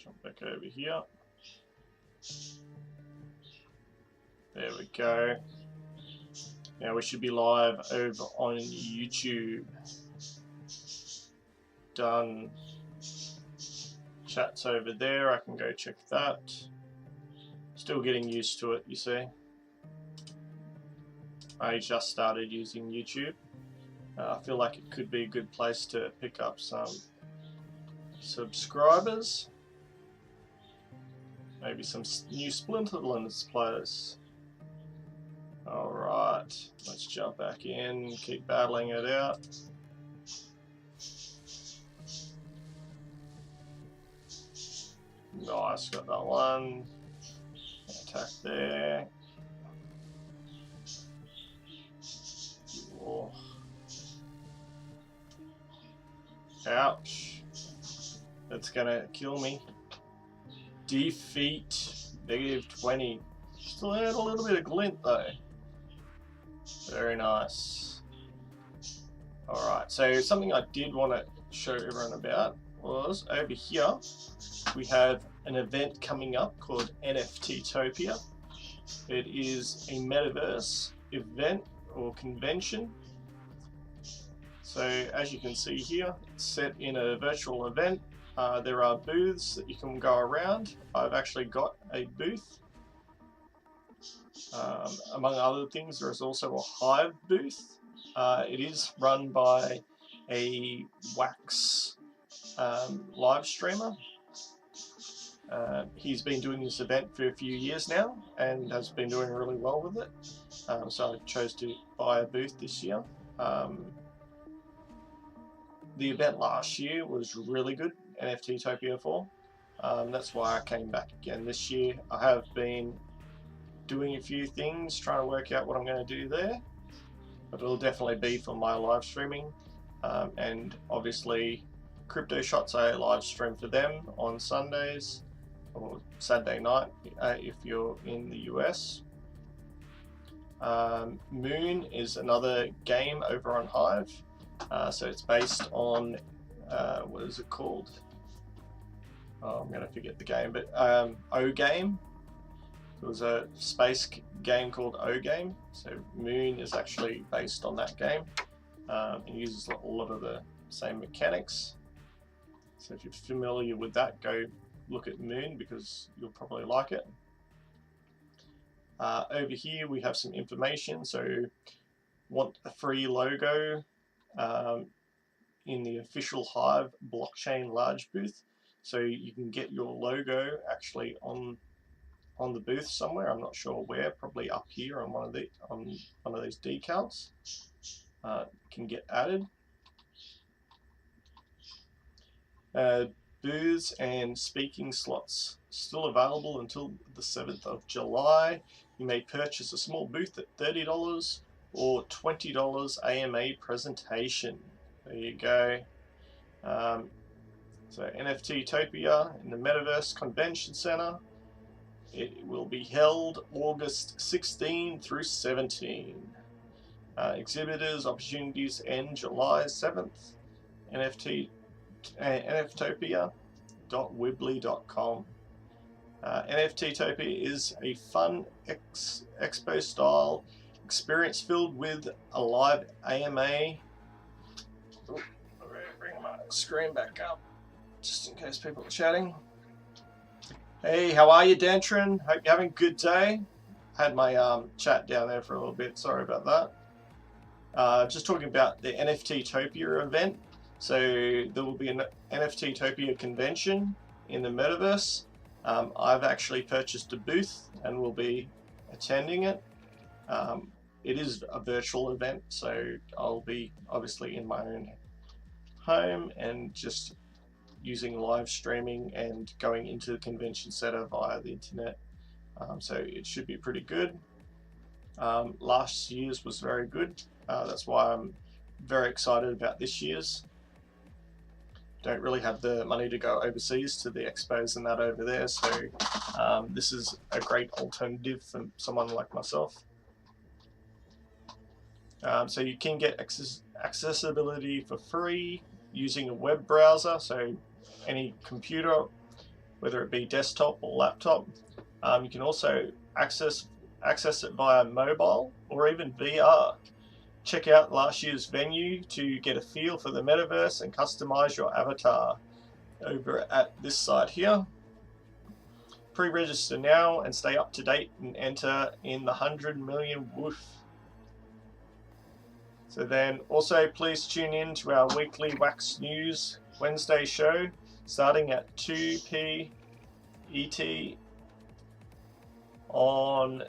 Jump back over here. There we go. Now we should be live over on YouTube. Done. Chat's over there. I can go check that. Still getting used to it, you see. I just started using YouTube. I feel like it could be a good place to pick up some subscribers. Maybe some new Splinterlands players. Alright, let's jump back in, keep battling it out. Nice, got that one. Attack there. Oh. Ouch. That's gonna kill me. Defeat. -20. Still had a little bit of glint though. Very nice. Alright, so something I did want to show everyone about was over here we have an event coming up called NFTtopia. It is a metaverse event or convention. So as you can see here, it's set in a virtual event. There are booths that you can go around. I've actually got a booth. Among other things, there is also a Hive booth. It is run by a Wax live streamer. He's been doing this event for a few years now and has been doing really well with it. So I chose to buy a booth this year. The event last year was really good, NFTtopia 4. That's why I came back again this year. I have been doing a few things, trying to work out what I'm going to do there, but it'll definitely be for my live streaming. And obviously Crypto Shots, I live stream for them on Sundays or Saturday night if you're in the US. Moon is another game over on Hive. So it's based on, what is it called? Oh, I'm going to forget the game, but O Game. It was a space game called O Game. So Moon is actually based on that game. It uses a lot of the same mechanics. So if you're familiar with that, go look at Moon because you'll probably like it. Over here we have some information. So want a free logo in the official Hive blockchain large booth. So you can get your logo actually on the booth somewhere. I'm not sure where. Probably up here on one of these decals. Can get added. Booths and speaking slots still available until the 7th of July. You may purchase a small booth at $30 or $20 AMA presentation. There you go. So NFTtopia in the Metaverse Convention Center. It will be held August 16 through 17. Exhibitors opportunities end July 7th. NFTtopia.weebly.com. NFTtopia is a fun expo style experience filled with a live AMA. Ooh, I'm going to bring my screen back up just in case people are chatting. Hey, how are you, Dantrin? Hope you're having a good day. Had my chat down there for a little bit. Sorry about that. Just talking about the NFTtopia event. So there will be an NFTtopia convention in the metaverse. I've actually purchased a booth and will be attending it. It is a virtual event, so I'll be obviously in my own home and just using live streaming and going into the convention center via the internet. So it should be pretty good. Last year's was very good. That's why I'm very excited about this year's. Don't really have the money to go overseas to the expos and that over there, so this is a great alternative for someone like myself. So you can get accessibility for free using a web browser, so any computer whether it be desktop or laptop. You can also access it via mobile or even VR. Check out last year's venue to get a feel for the metaverse and customize your avatar over at this site here. Pre-register now and stay up to date and enter in the 100 million woof. So then also please tune in to our weekly Wax News Wednesday show starting at 2 p. ET on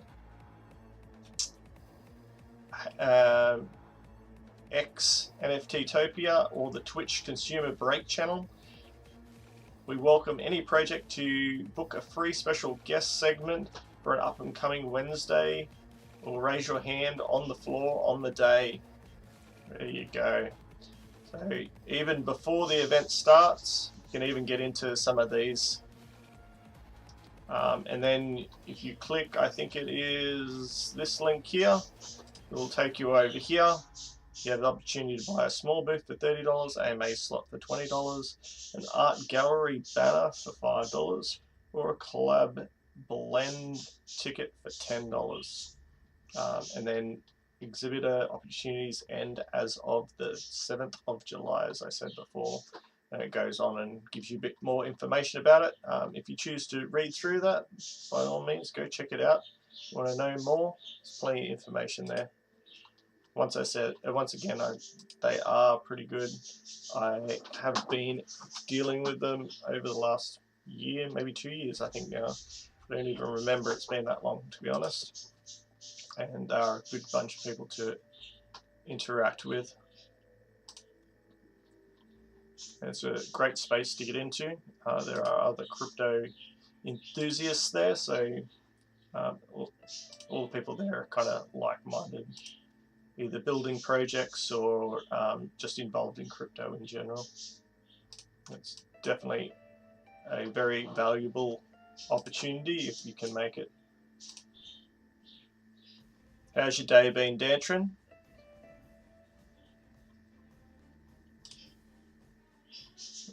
X NFTtopia or the Twitch Consumer Break channel. We welcome any project to book a free special guest segment for an up and coming Wednesday, or raise your hand on the floor on the day. There you go. So even before the event starts, you can even get into some of these. And then if you click, I think it is this link here, it will take you over here. You have the opportunity to buy a small booth for $30, AMA slot for $20, an art gallery banner for $5, or a collab blend ticket for $10. And then exhibitor opportunities end as of the 7th of July, as I said before. And it goes on and gives you a bit more information about it. If you choose to read through that, by all means, go check it out. If you want to know more, there's plenty of information there. Once again, they are pretty good. I have been dealing with them over the last year, maybe 2 years, I think now. I don't even remember it's been that long, to be honest. And they are a good bunch of people to interact with. And it's a great space to get into. There are other crypto enthusiasts there, so all the people there are kind of like-minded, either building projects or just involved in crypto in general. It's definitely a very valuable opportunity if you can make it. How's your day been, Dantrin?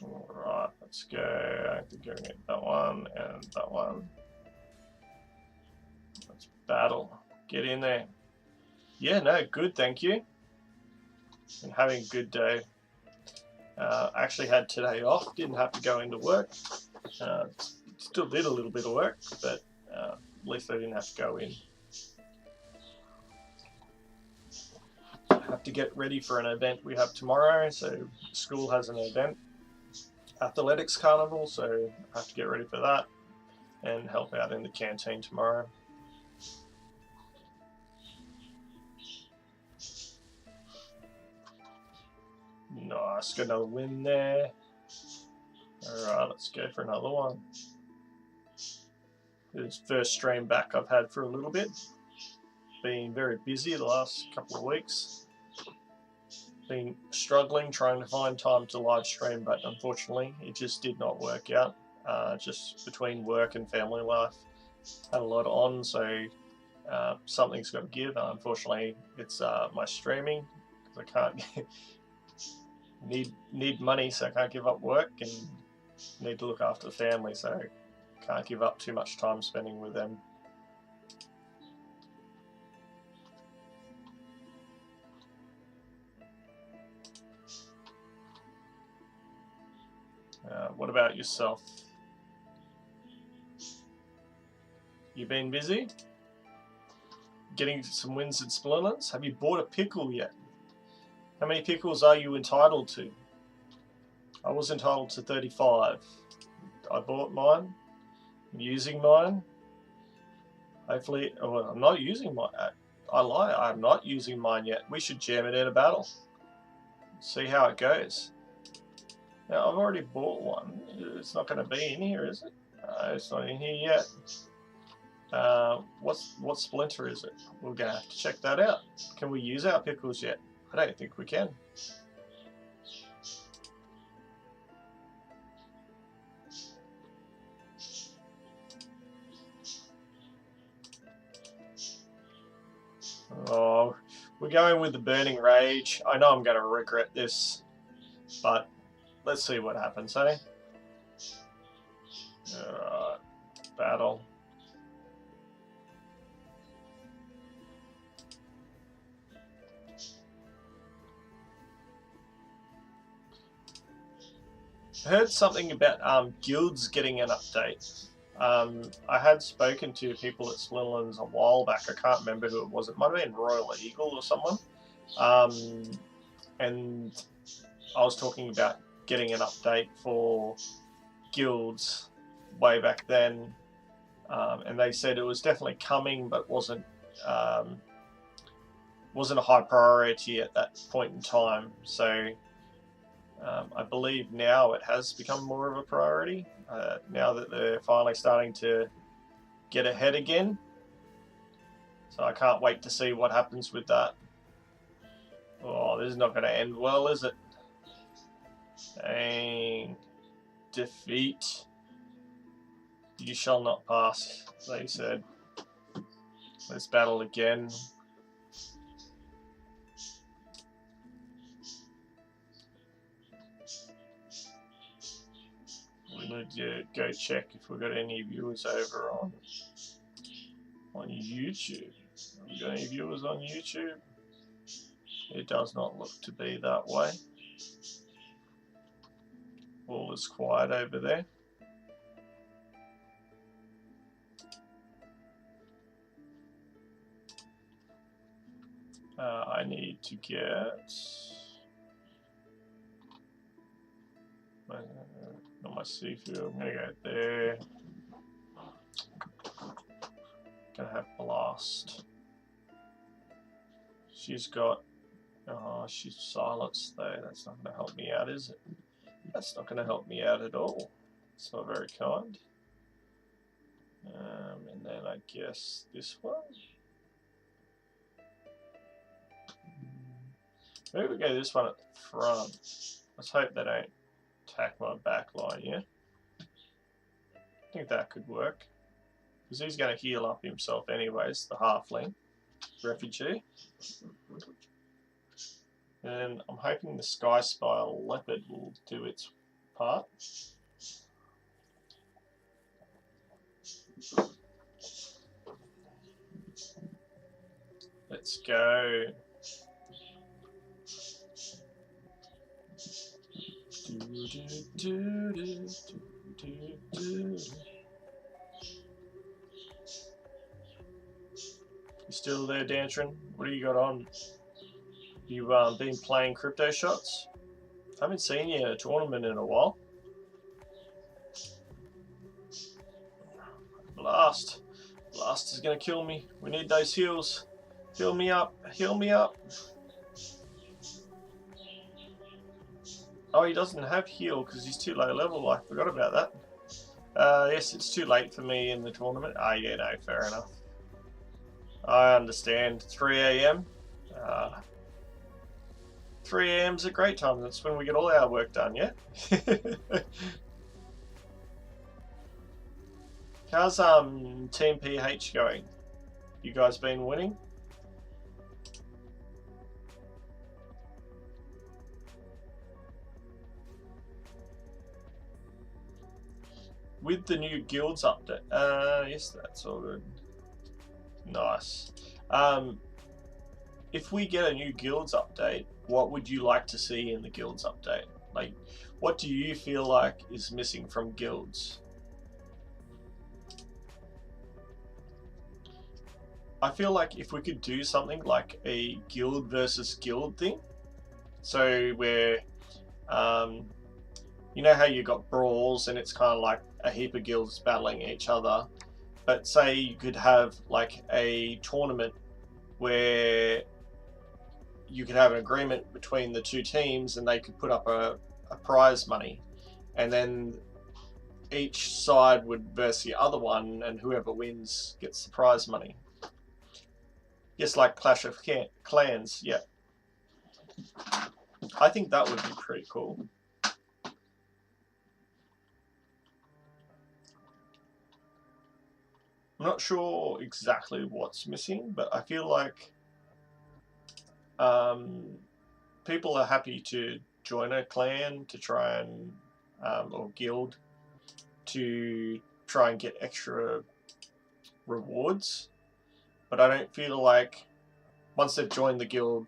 Alright, let's go. I have to go get that one and that one. Let's battle. Get in there. Yeah, no, good, thank you. And having a good day. Actually had today off, didn't have to go into work. Still did a little bit of work, but at least I didn't have to go in. I have to get ready for an event we have tomorrow, so school has an event, athletics carnival, so I have to get ready for that and help out in the canteen tomorrow. Nice, got another win there. Alright, let's go for another one. This is first stream back I've had for a little bit. Been very busy the last couple of weeks. Been struggling trying to find time to live stream, but unfortunately it just did not work out. Just between work and family life, had a lot on, so something's got to give. Unfortunately, it's my streaming, because I can't need money, so I can't give up work, and need to look after the family, so can't give up too much time spending with them. What about yourself? You been busy? Getting some wins at Splinterlands? Have you bought a pickle yet? How many pickles are you entitled to? I was entitled to 35. I bought mine. I'm using mine. Hopefully, well, I'm not using mine. I lie, I'm not using mine yet. We should jam it in a battle. See how it goes. Now, I've already bought one. It's not going to be in here, is it? It's not in here yet. What splinter is it? We're going to have to check that out. Can we use our pickles yet? I don't think we can. Oh, we're going with the Burning Rage. I know I'm going to regret this, but let's see what happens, eh? Alright, battle. I heard something about guilds getting an update. I had spoken to people at Splinterlands a while back. I can't remember who it was. It might have been Royal Eagle or someone. And I was talking about getting an update for guilds way back then. And they said it was definitely coming, but wasn't a high priority at that point in time. So I believe now it has become more of a priority, now that they're finally starting to get ahead again. So I can't wait to see what happens with that. Oh, this is not going to end well, is it? Dang. Defeat. You shall not pass, they said. Let's battle again. We need to go check if we've got any viewers over on YouTube. Have we got any viewers on YouTube? It does not look to be that way. All is quiet over there. I need to get not my seafood. I'm gonna go there. Gonna have Blast. She's got. Oh, she's silenced though. That's not gonna help me out, is it? That's not gonna help me out at all. It's not very kind. And then I guess this one. Maybe we go this one at the front. Let's hope they don't attack my back line, yeah? I think that could work. Because he's going to heal up himself anyways, the halfling refugee. And I'm hoping the Sky Spire Leopard will do its part. Let's go. You still there, Dantrin? What do you got on? You've been playing crypto shots? Haven't seen you at a tournament in a while. Blast. Blast is gonna kill me. We need those heals. Heal me up. Heal me up. Oh, he doesn't have heal because he's too low level. I forgot about that. Yes, it's too late for me in the tournament. Ah, yeah, no, fair enough. I understand. 3 AM. 3 AM's a great time. That's when we get all our work done, yeah? How's Team PH going? You guys been winning? With the new guilds update. Yes, that's all good. Nice. If we get a new guilds update, what would you like to see in the guilds update? Like, what do you feel like is missing from guilds? I feel like if we could do something like a guild versus guild thing, so where, you know how you got brawls and it's kind of like a heap of guilds battling each other, but say you could have like a tournament where you could have an agreement between the two teams and they could put up a prize money, and then each side would verse the other one, and whoever wins gets the prize money. Just like Clash of Clans, yeah. I think that would be pretty cool. I'm not sure exactly what's missing, but I feel like people are happy to join a clan to try and, or guild, to try and get extra rewards, but I don't feel like once they've joined the guild,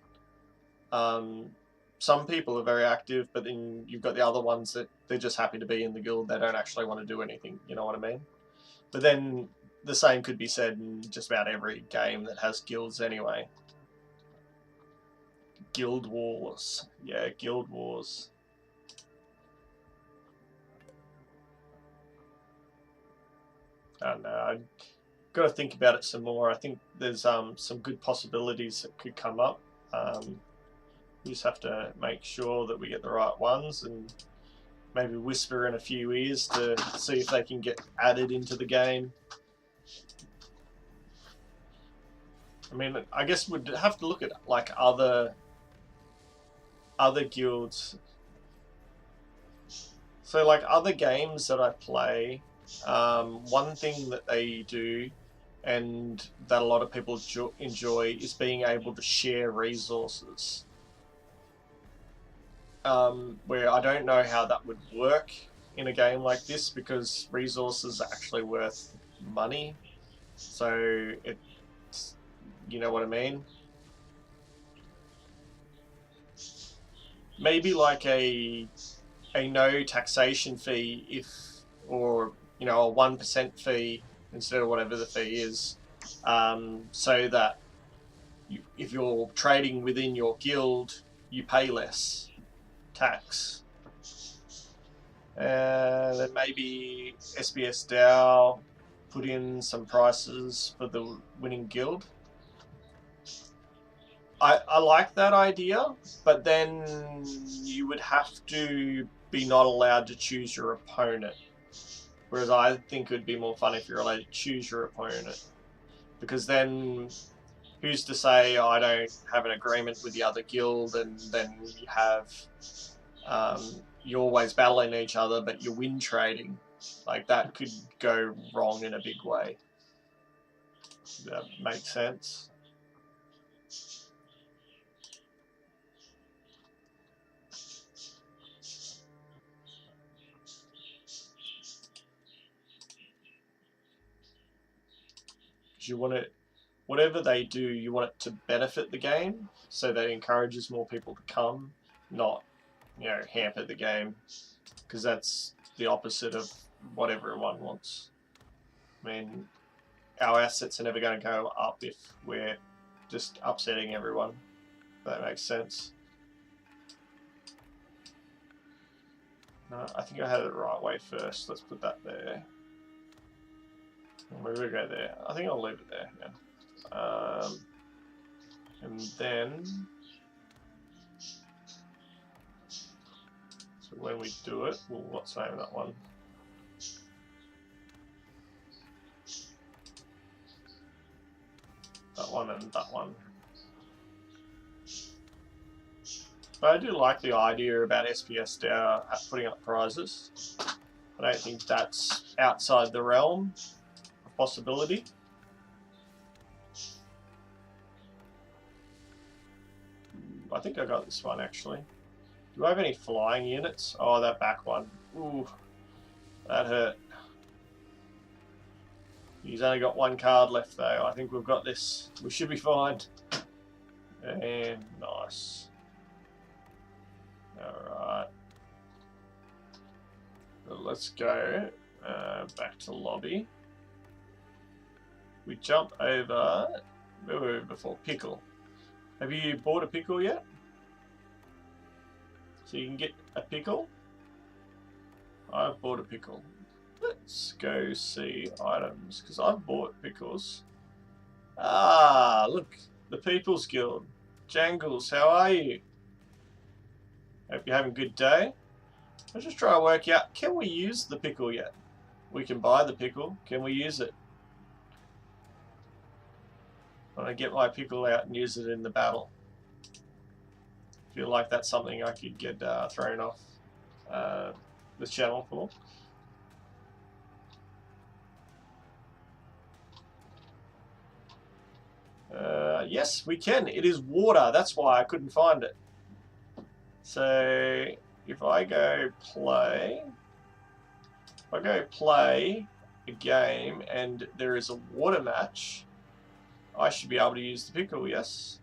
some people are very active, but then you've got the other ones that they're just happy to be in the guild. They don't actually want to do anything, you know what I mean? But then the same could be said in just about every game that has guilds anyway. Guild Wars. Yeah, Guild Wars. I don't know. I've got to think about it some more. I think there's some good possibilities that could come up. We just have to make sure that we get the right ones and maybe whisper in a few ears to see if they can get added into the game. I mean, I guess we'd have to look at like other guilds. So like other games that I play, one thing that they do and that a lot of people enjoy is being able to share resources. Where I don't know how that would work in a game like this because resources are actually worth money. So it's, you know what I mean? Maybe like a no taxation fee or you know, a 1% fee instead of whatever the fee is, so that if you're trading within your guild, you pay less tax. Then maybe SBS DAO put in some prices for the winning guild. I like that idea, but then you would have to be not allowed to choose your opponent. Whereas I think it would be more fun if you're allowed to choose your opponent. Because then who's to say I don't have an agreement with the other guild and then you have you're always battling each other but you're win trading. Like that could go wrong in a big way. Does that make sense? You want it, whatever they do, you want it to benefit the game, so that encourages more people to come, not, you know, hamper the game, because that's the opposite of what everyone wants. I mean, our assets are never going to go up if we're just upsetting everyone. If that makes sense. No, I think I had it the right way first. Let's put that there. We're going to go there. I think I'll leave it there. Yeah. And then, so when we do it, well, what's the name of that one? That one and that one. But I do like the idea about SPS DAO putting up prizes. I don't think that's outside the realm of possibility. I think I got this one actually. Do I have any flying units? Oh, that back one. Ooh, that hurt. He's only got one card left though. I think we've got this. We should be fine. And nice. Alright. Let's go back to lobby. We jump over. Where were we before? Pickle. Have you bought a pickle yet? So you can get a pickle. I've bought a pickle. Let's go see items, because I've bought pickles. Ah, look, the People's Guild. Jangles, how are you? Hope you're having a good day. Let's just try to work out, can we use the pickle yet? We can buy the pickle. Can we use it? I'm going to get my pickle out and use it in the battle. Feel like that's something I could get thrown off this channel for. Yes, we can. It is water. That's why I couldn't find it. So if I go play, I go play a game and there is a water match, I should be able to use the pickle, yes?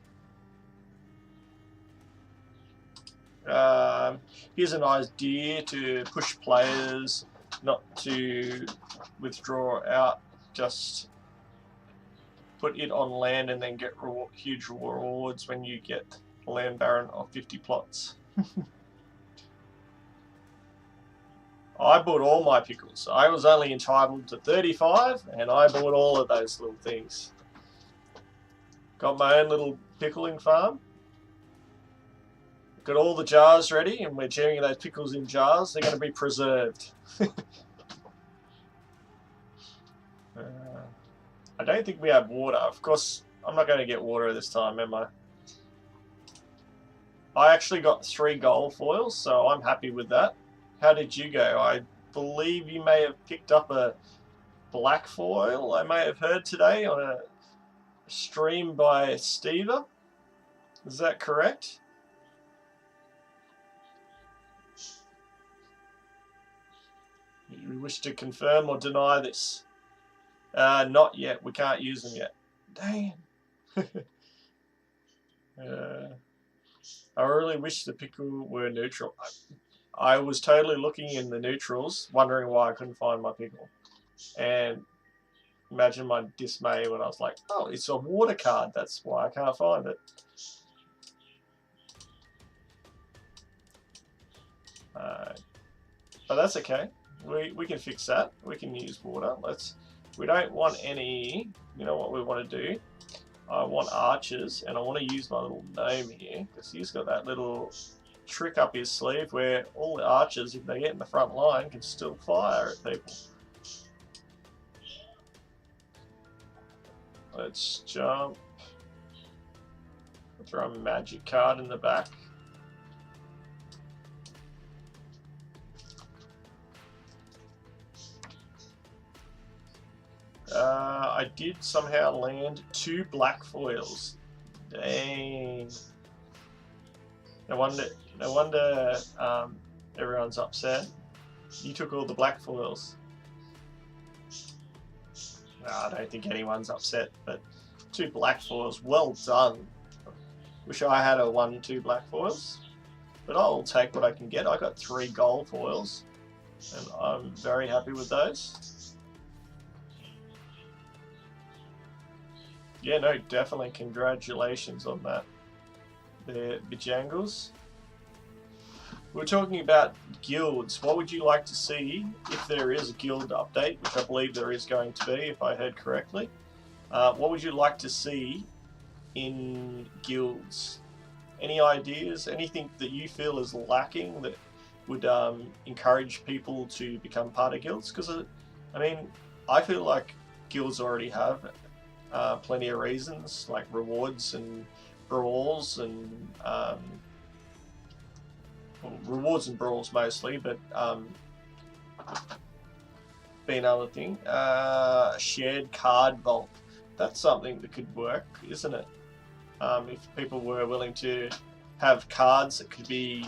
Here's an idea to push players not to withdraw out, just put it on land and then get huge rewards when you get a land baron of 50 plots. I bought all my pickles. I was only entitled to 35 and I bought all of those little things. Got my own little pickling farm. Got all the jars ready and we're jamming those pickles in jars. They're going to be preserved. I don't think we have water. Of course, I'm not going to get water this time, am I? I actually got 3 gold foils, so I'm happy with that. How did you go? I believe you may have picked up a black foil, I may have heard today on a stream by Steva. Is that correct? You wish to confirm or deny this? Not yet. We can't use them yet. Damn. I really wish the pickle were neutral. I was totally looking in the neutrals, wondering why I couldn't find my pickle. And imagine my dismay when I was like, oh, it's a water card, that's why I can't find it. But that's okay. We can fix that. We can use water. We don't want any, you know what we want to do? I want archers, and I want to use my little gnome here, because he's got that little trick up his sleeve where all the archers, if they get in the front line, can still fire at people. Let's jump. Throw a magic card in the back. I did somehow land 2 black foils. Dang. No wonder everyone's upset. You took all the black foils. No, I don't think anyone's upset, but 2 black foils, well done. Wish I had a 1-2 black foils, but I'll take what I can get. I got 3 gold foils, and I'm very happy with those. Yeah, no, definitely congratulations on that. The Bejangles. We're talking about guilds. What would you like to see if there is a guild update, which I believe there is going to be, if I heard correctly? What would you like to see in guilds? Any ideas? Anything that you feel is lacking that would encourage people to become part of guilds? Because, I mean, I feel like guilds already have plenty of reasons, like rewards and brawls and well, rewards and brawls mostly, but be another thing. Shared card vault. That's something that could work, isn't it? If people were willing to have cards that could be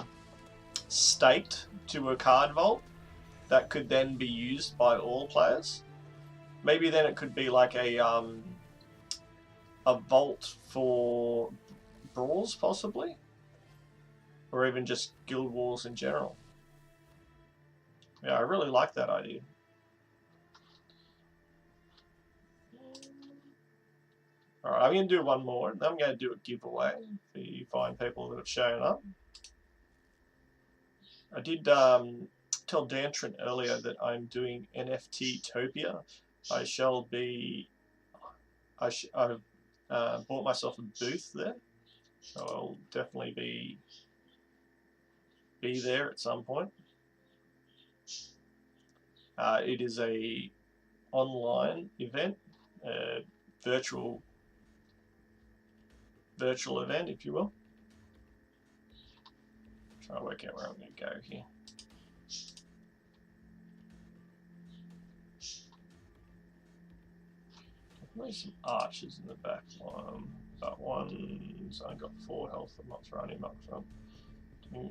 staked to a card vault, that could then be used by all players. Maybe then it could be like a vault for brawls, possibly, or even just guild wars in general. Yeah, I really like that idea. Alright, I'm going to do one more, and then I'm going to do a giveaway for you fine people that have shown up. I did tell Dantrin earlier that I'm doing NFT-topia. I've bought myself a booth there, so I'll definitely be there at some point. It is a online event, virtual event, if you will. Try to work out where I'm going to go here. Definitely some archers in the back line. That one's only got 4 health. I'm not throwing him up front. 2.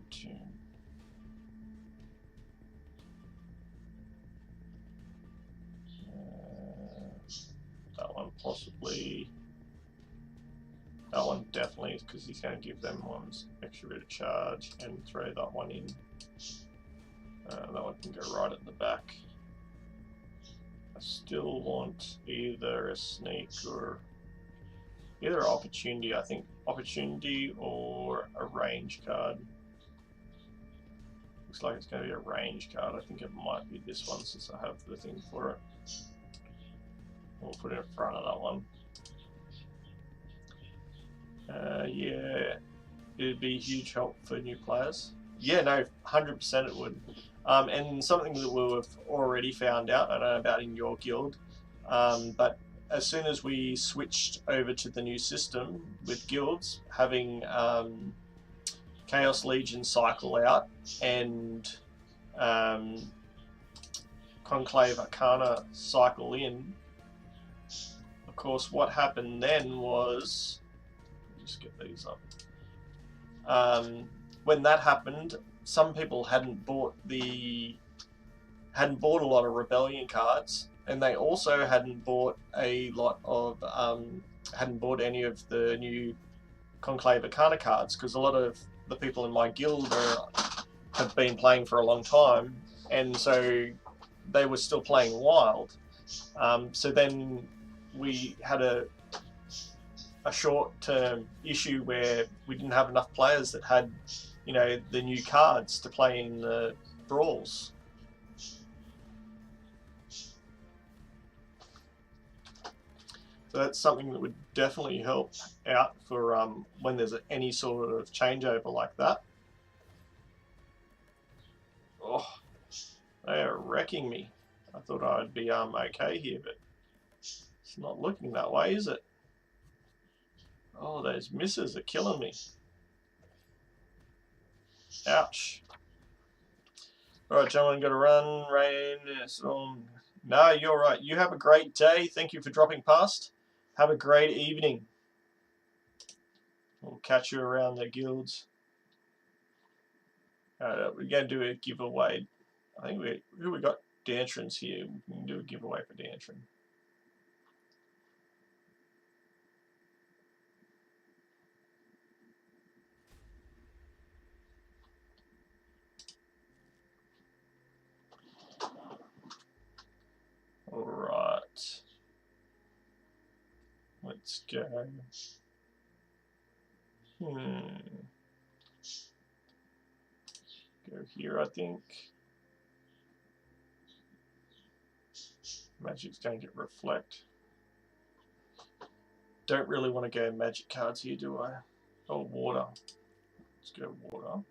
definitely, because he's going to give them one's extra bit of charge and throw that one in. That one can go right at the back. I still want either a sneak or either opportunity. I think opportunity or a range card. Looks like it's going to be a range card. I think it might be this one since I have the thing for it. We'll put it in front of that one. Yeah, it'd be a huge help for new players. Yeah, no, 100% it would. And something that we've already found out, I don't know about in your guild, but as soon as we switched over to the new system with guilds, having Chaos Legion cycle out and Conclave Arcana cycle in, of course what happened then was, just get these up. When that happened, some people hadn't bought a lot of Rebellion cards, and they also hadn't bought a lot of hadn't bought any of the new Conclave Arcana cards, because a lot of the people in my guild have been playing for a long time, and so they were still playing Wild. So then we had a short-term issue where we didn't have enough players that had, you know, the new cards to play in the brawls. So that's something that would definitely help out for when there's any sort of changeover like that. Oh, they are wrecking me. I thought I'd be okay here, but it's not looking that way, is it? Oh, those misses are killing me. Ouch. Alright, gentlemen, got to run. Rain. No, you're right. You have a great day. Thank you for dropping past. Have a great evening. We'll catch you around the guilds. We're going to do a giveaway. I think we got Dantrins here. We can do a giveaway for Dantrin. Alright. Let's go. Go here, I think. Magic's going to get reflect. Don't really want to go magic cards here, do I? Oh, water. Let's go water.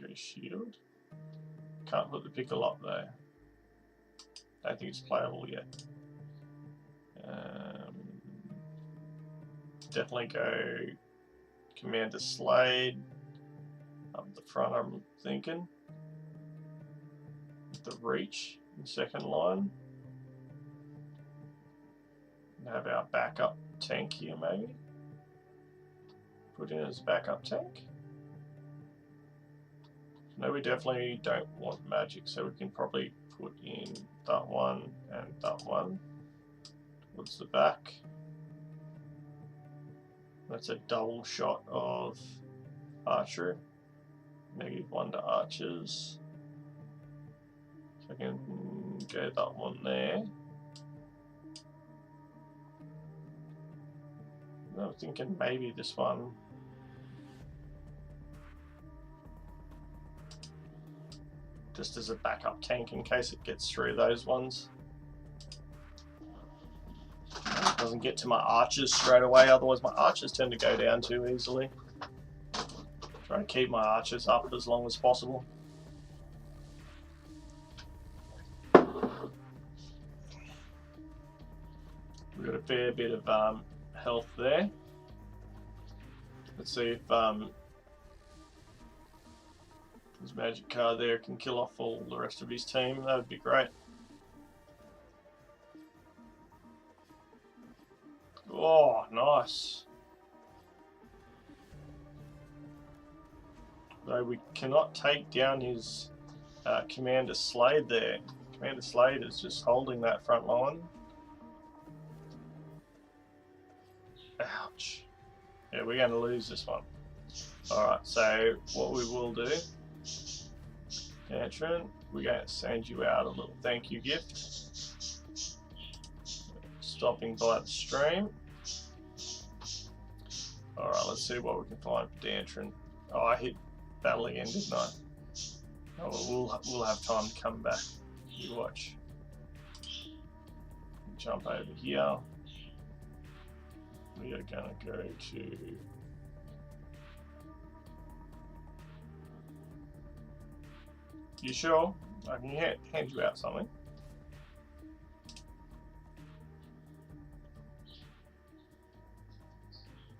Go shield. Can't put the pickle up though. Don't think it's playable yet. Definitely go Commander Slade up the front, I'm thinking. With the reach in second line. And have our backup tank here maybe. Put in as backup tank. No, we definitely don't want magic, so we can probably put in that one and that one towards the back. That's a double shot of archery. -1 to archers. So I can go that one there. I'm thinking maybe this one. Just as a backup tank in case it gets through those ones. Doesn't get to my archers straight away, otherwise my archers tend to go down too easily. Try to keep my archers up as long as possible. We've got a fair bit of health there. Let's see if his magic card there can kill off all the rest of his team. That would be great. Oh, nice. Though we cannot take down his Commander Slade there. Commander Slade is just holding that front line. Ouch. Yeah, we're going to lose this one. Alright, so what we will do, Dantron, we're going to send you out a little thank you gift. Stopping by the stream. Alright, let's see what we can find for Dantron. Oh, I hit battle again, didn't I? Oh, well, we'll have time to come back. You watch. Jump over here. We are going to go to... You sure? I can hand you out something.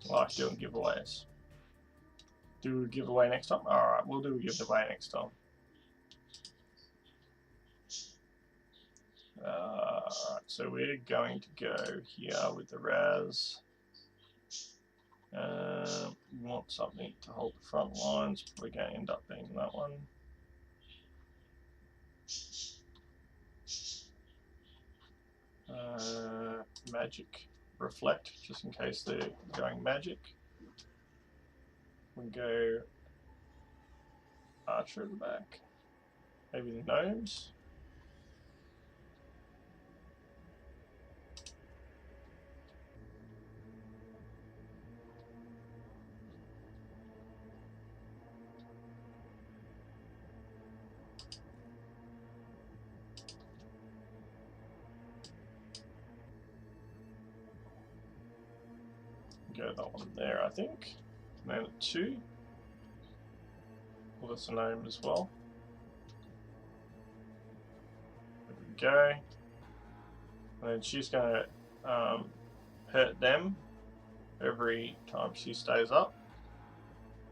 I like doing giveaways. Do a giveaway next time? Alright, we'll do a giveaway next time. Alright, so we're going to go here with the Raz. We want something to hold the front lines. Probably going to end up being that one. Magic reflect, just in case they're going magic. We go archer at the back. Maybe the gnomes. Go that one there, I think. And then a 2. Well, that's a gnome as well. There we go. And then she's going to hurt them every time she stays up.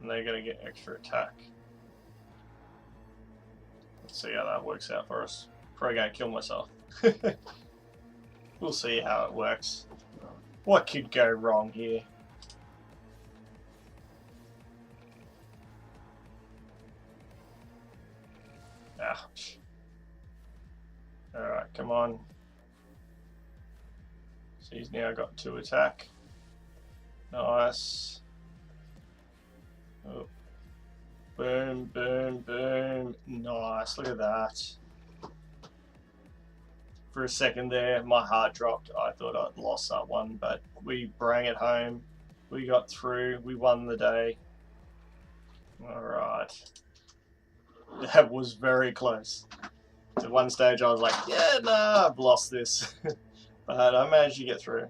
And they're going to get extra attack. Let's see how that works out for us. Probably going to kill myself. We'll see how it works. What could go wrong here? Ouch. Alright, come on. So he's now got 2 attack. Nice. Oh. Boom, boom, boom. Nice, look at that. For a second there, my heart dropped. I thought I'd lost that one, but we brought it home. We got through. We won the day. Alright. That was very close. At one stage I was like, yeah, nah, I've lost this. But I managed to get through.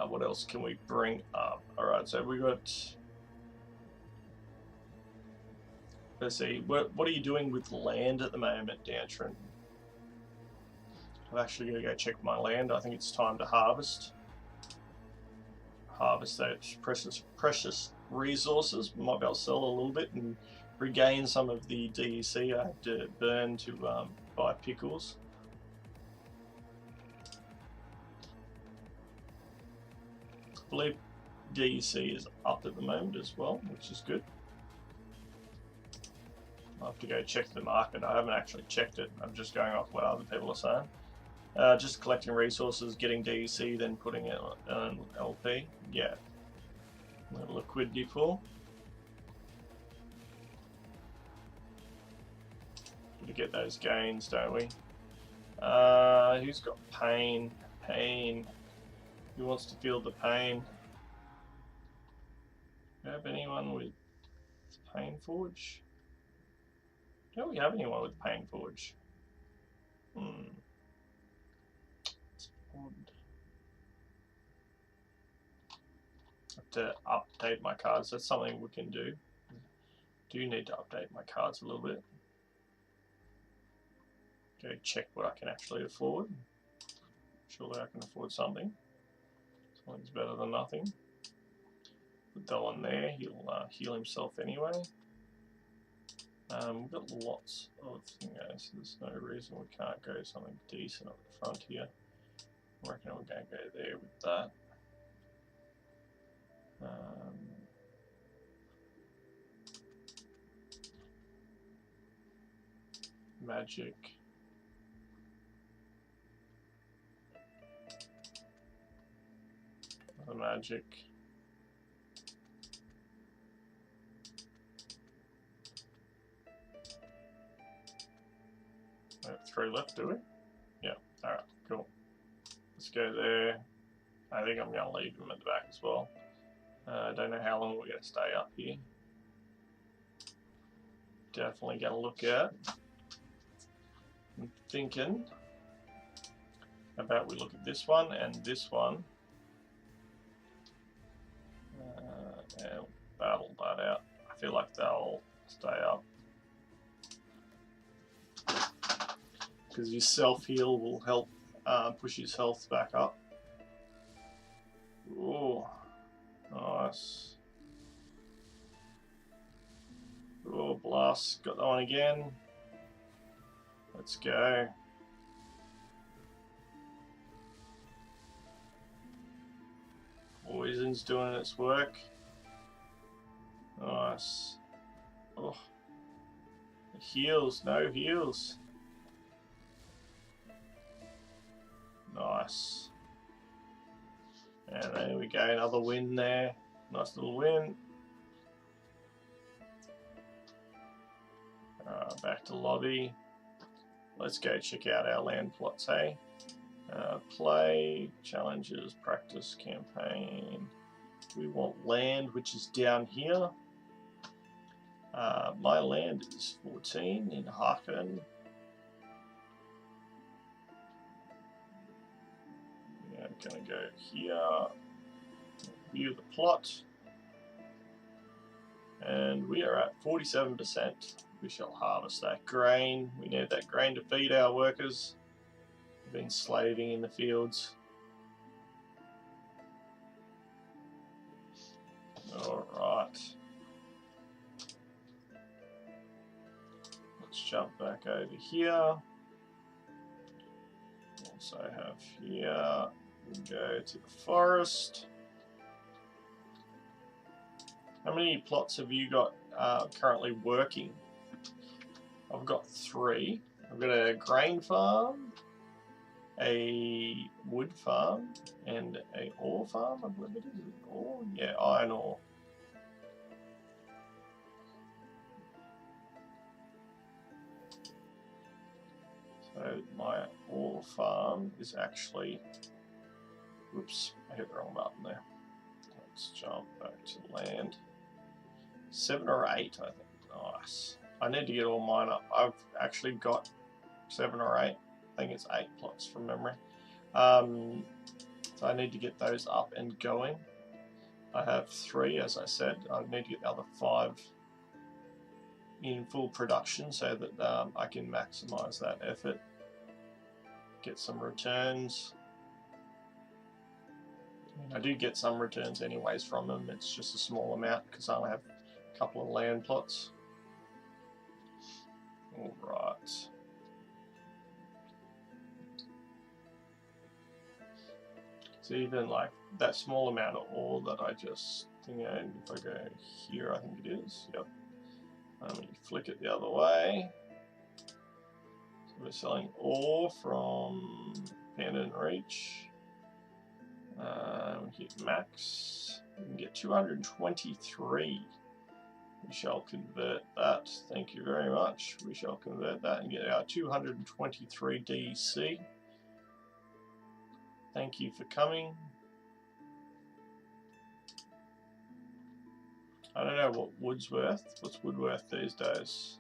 What else can we bring up? Alright, so we got... Let's see, what are you doing with land at the moment, Dantron? I'm actually going to go check my land. I think it's time to harvest. Harvest those precious resources. We might be able to sell a little bit and regain some of the DEC I had to burn to buy pickles. I believe DEC is up at the moment as well, which is good. I'll have to go check the market. I haven't actually checked it. I'm just going off what other people are saying. Just collecting resources, getting DEC, then putting it on LP. Yeah. A little liquidity pool. To get those gains, don't we? Who's got pain? Pain. Who wants to feel the pain? Do you have anyone with Pain Forge? Don't we have anyone with Pain Forge? It's odd. I have to update my cards. That's something we can do. Do need to update my cards a little bit. Go check what I can actually afford. Surely I can afford something. Something's better than nothing. Put that one there. He'll heal himself anyway. We've got lots of things. There's no reason we can't go something decent up the front here. I reckon we're going to go there with that. magic. The magic. We have 3 left, do we? Yeah. Alright, cool. Let's go there. I think I'm going to leave them at the back as well. I don't know how long we're going to stay up here. Definitely going to look at. I'm thinking about we look at this one and this one. And battle that out. I feel like they'll stay up. Because your self-heal will help push his health back up. Ooh, nice. Ooh, blast. Got that one again. Let's go. Poison's doing its work. Nice. Oh. Heals, no heals. Nice. And there we go, another win there. Nice little win. Back to lobby. Let's go check out our land plots, hey? Play, challenges, practice, campaign. We want land, which is down here. My land is 14 in Haken. I'm going to go here, view the plot, and we are at 47%. We shall harvest that grain. We need that grain to feed our workers. We've been slaving in the fields. Alright. Let's jump back over here. Also have here, go to the forest. How many plots have you got currently working? I've got 3. I've got a grain farm, a wood farm, and a ore farm. I believe it is ore. Yeah, iron ore. So my ore farm is actually, whoops, I hit the wrong button there. Let's jump back to land. 7 or 8, I think. Nice. I need to get all mine up. I've actually got 7 or 8. I think it's 8 plots from memory. So I need to get those up and going. I have 3, as I said. I need to get the other 5 in full production so that I can maximize that effort. Get some returns. I do get some returns anyways from them. It's just a small amount because I only have a couple of land plots. Alright. So even like that small amount of ore that I just think, and if I go here, I think it is. Yep. You flick it the other way. So we're selling ore from Pen Reach. Hit max. We can get 223. We shall convert that. Thank you very much. We shall convert that and get our 223 DC. Thank you for coming. I don't know what wood's worth. What's wood worth these days?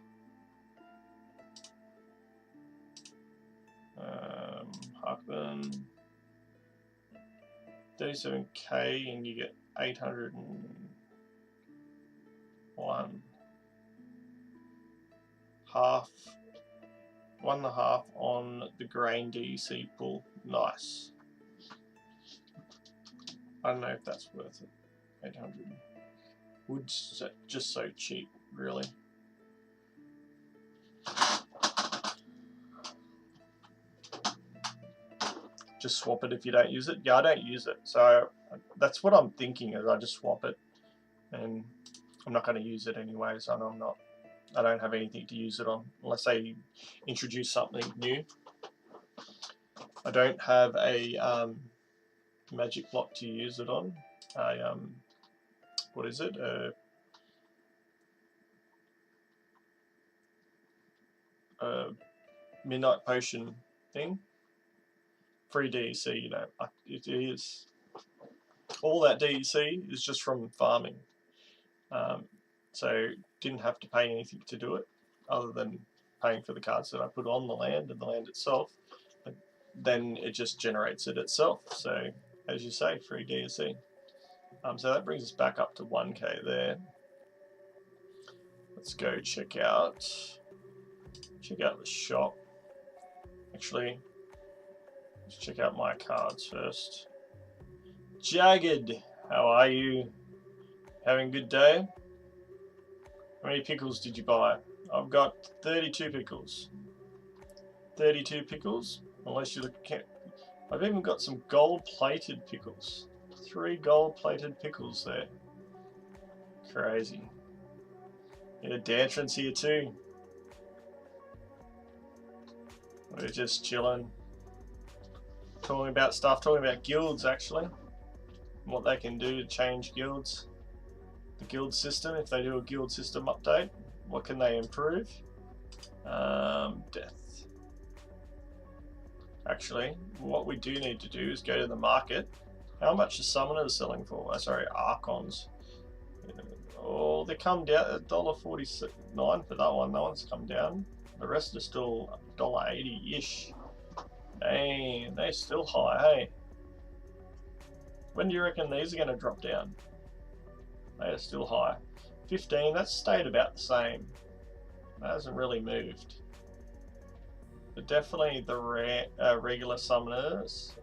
Huckman. 37k and you get 801. Half, 1.5 on the grain DC pool. Nice. I don't know if that's worth it. 800. Wood's just so cheap, really. Just swap it if you don't use it. Yeah, I don't use it, so that's what I'm thinking. Is I just swap it, and I'm not going to use it anyways. And I'm not I don't have anything to use it on unless they introduce something new. I don't have a magic block to use it on. What is it? A midnight potion thing. Free DEC, you know, it is. All that DEC is just from farming. So didn't have to pay anything to do it, other than paying for the cards that I put on the land and the land itself. But then it just generates it itself. So as you say, free DEC. So that brings us back up to 1k there. Let's go check out the shop. Actually, let's check out my cards first. Jagged, how are you? Having a good day? How many pickles did you buy? I've got 32 pickles. 32 pickles, unless you look at... I've even got some gold-plated pickles. 3 gold-plated pickles there. Crazy. Yeah, Dantron's here too. We're just chilling. Talking about stuff, talking about guilds actually. What they can do to change guilds. The guild system, if they do a guild system update, what can they improve? Death. Actually, what we do need to do is go to the market. How much are summoners selling for? sorry, archons. Oh, they come down $1.49 for that one. That one's come down. The rest are still $1.80-ish. Dang, they're still high, hey? When do you reckon these are going to drop down? They are still high. 15, that's stayed about the same. That hasn't really moved. But definitely the regular summoners,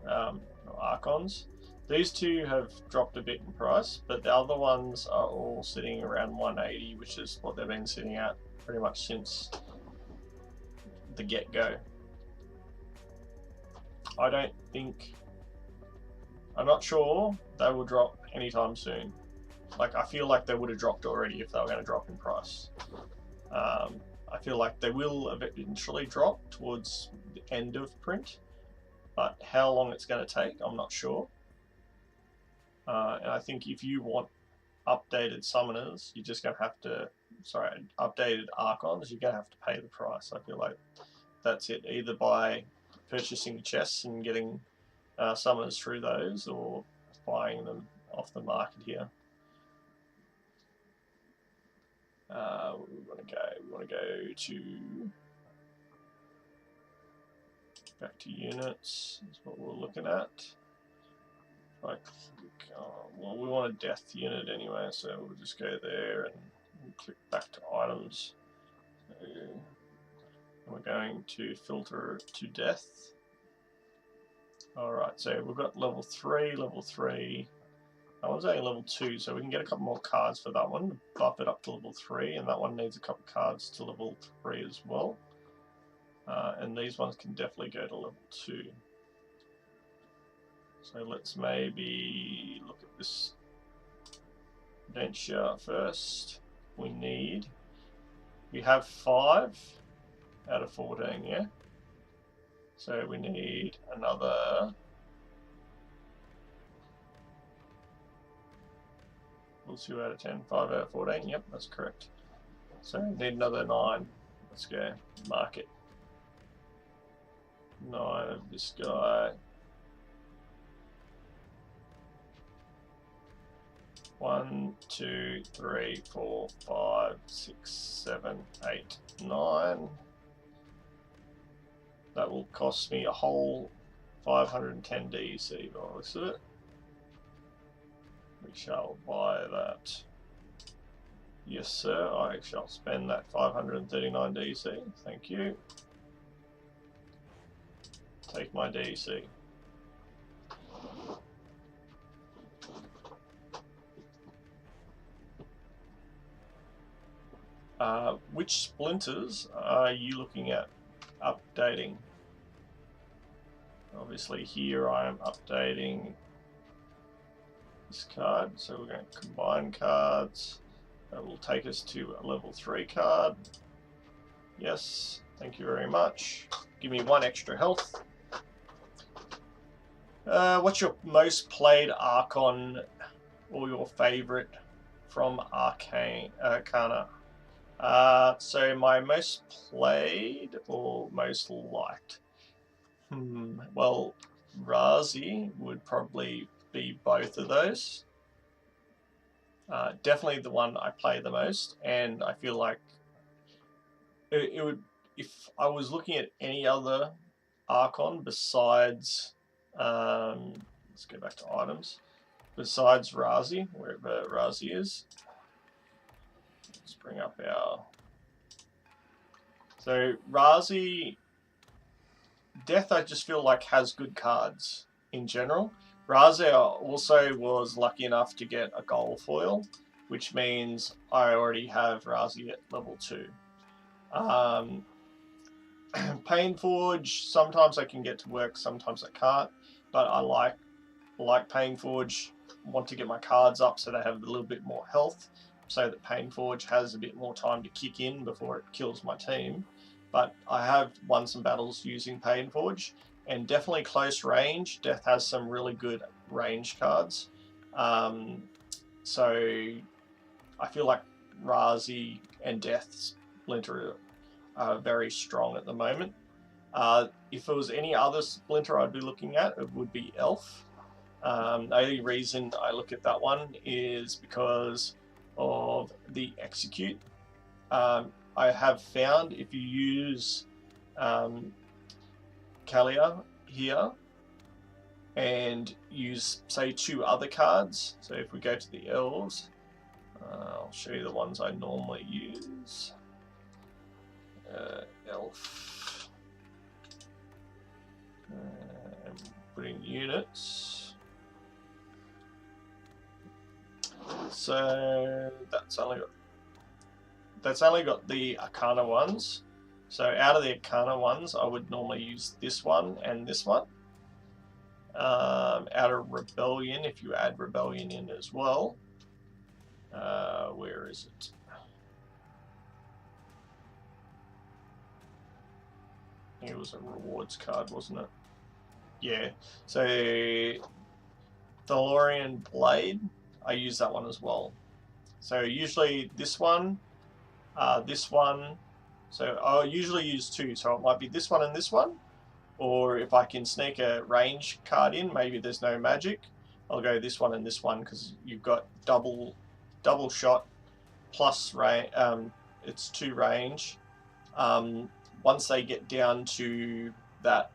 archons, these two have dropped a bit in price, but the other ones are all sitting around 180, which is what they've been sitting at pretty much since the get-go. I'm not sure they will drop anytime soon. Like, I feel like they would have dropped already if they were going to drop in price. I feel like they will eventually drop towards the end of print, but how long it's going to take, I'm not sure. And I think if you want updated summoners, you're just going to have to, updated archons, you're going to have to pay the price. I feel like that's it, either by purchasing chests and getting summoners through those, or buying them off the market here. We want to go to back to units. Is what we're looking at. Like, well, we want a death unit anyway, so we'll just go there and click back to items. So we're going to filter to death. Alright, so we've got level 3. That one's only level 2, so we can get a couple more cards for that one, buff it up to level 3, and that one needs a couple cards to level 3 as well. And these ones can definitely go to level 2. So let's maybe look at this adventure first. We have 5 out of 14, yeah? So we need another... Well, 2 out of 10, 5 out of 14, yep, that's correct. So we need another 9. Let's go, market. 9 of this guy. 1, 2, 3, 4, 5, 6, 7, 8, 9. That will cost me a whole 510 DEC by the looks of it. We shall buy that. Yes, sir, I shall spend that 539 DEC. Thank you. Take my DEC. Which splinters are you looking at updating? Obviously here I am updating this card, so we're going to combine cards. That will take us to a level 3 card. Yes, thank you very much. Give me 1 extra health. What's your most played Archon or your favorite from Arcana? So my most played or most liked? Well, Razi would probably be both of those. Definitely the one I play the most, and I feel like it would, if I was looking at any other Archon besides, let's go back to items, besides Razi, wherever Razi is. Let's bring up our... So Razi, Death I just feel like has good cards in general. Razi also was lucky enough to get a gold foil, which means I already have Razi at level 2. Painforge, sometimes I can get to work, sometimes I can't, but I like Painforge, want to get my cards up so they have a little bit more health, so that Painforge has a bit more time to kick in before it kills my team. But I have won some battles using Painforge, and definitely close range. Death has some really good range cards. So I feel like Razi and Death Splinter are very strong at the moment. If it was any other Splinter I'd be looking at, it would be Elf. The only reason I look at that one is because of the Execute. I have found if you use Kalia here and use, say, 2 other cards, so if we go to the Elves, I'll show you the ones I normally use. Elf. Putting units. So that's only got the Arcana ones. So out of the Arcana ones, I would normally use this one and this one. Out of Rebellion, if you add Rebellion in as well. Where is it? It was a rewards card, wasn't it? Yeah. So Thalorian Blade, I use that one as well. So usually this one. So I'll usually use 2. So it might be this one and this one. Or if I can sneak a range card in, maybe there's no magic, I'll go this one and this one because you've got double shot plus range. It's 2 range. Once they get down to that,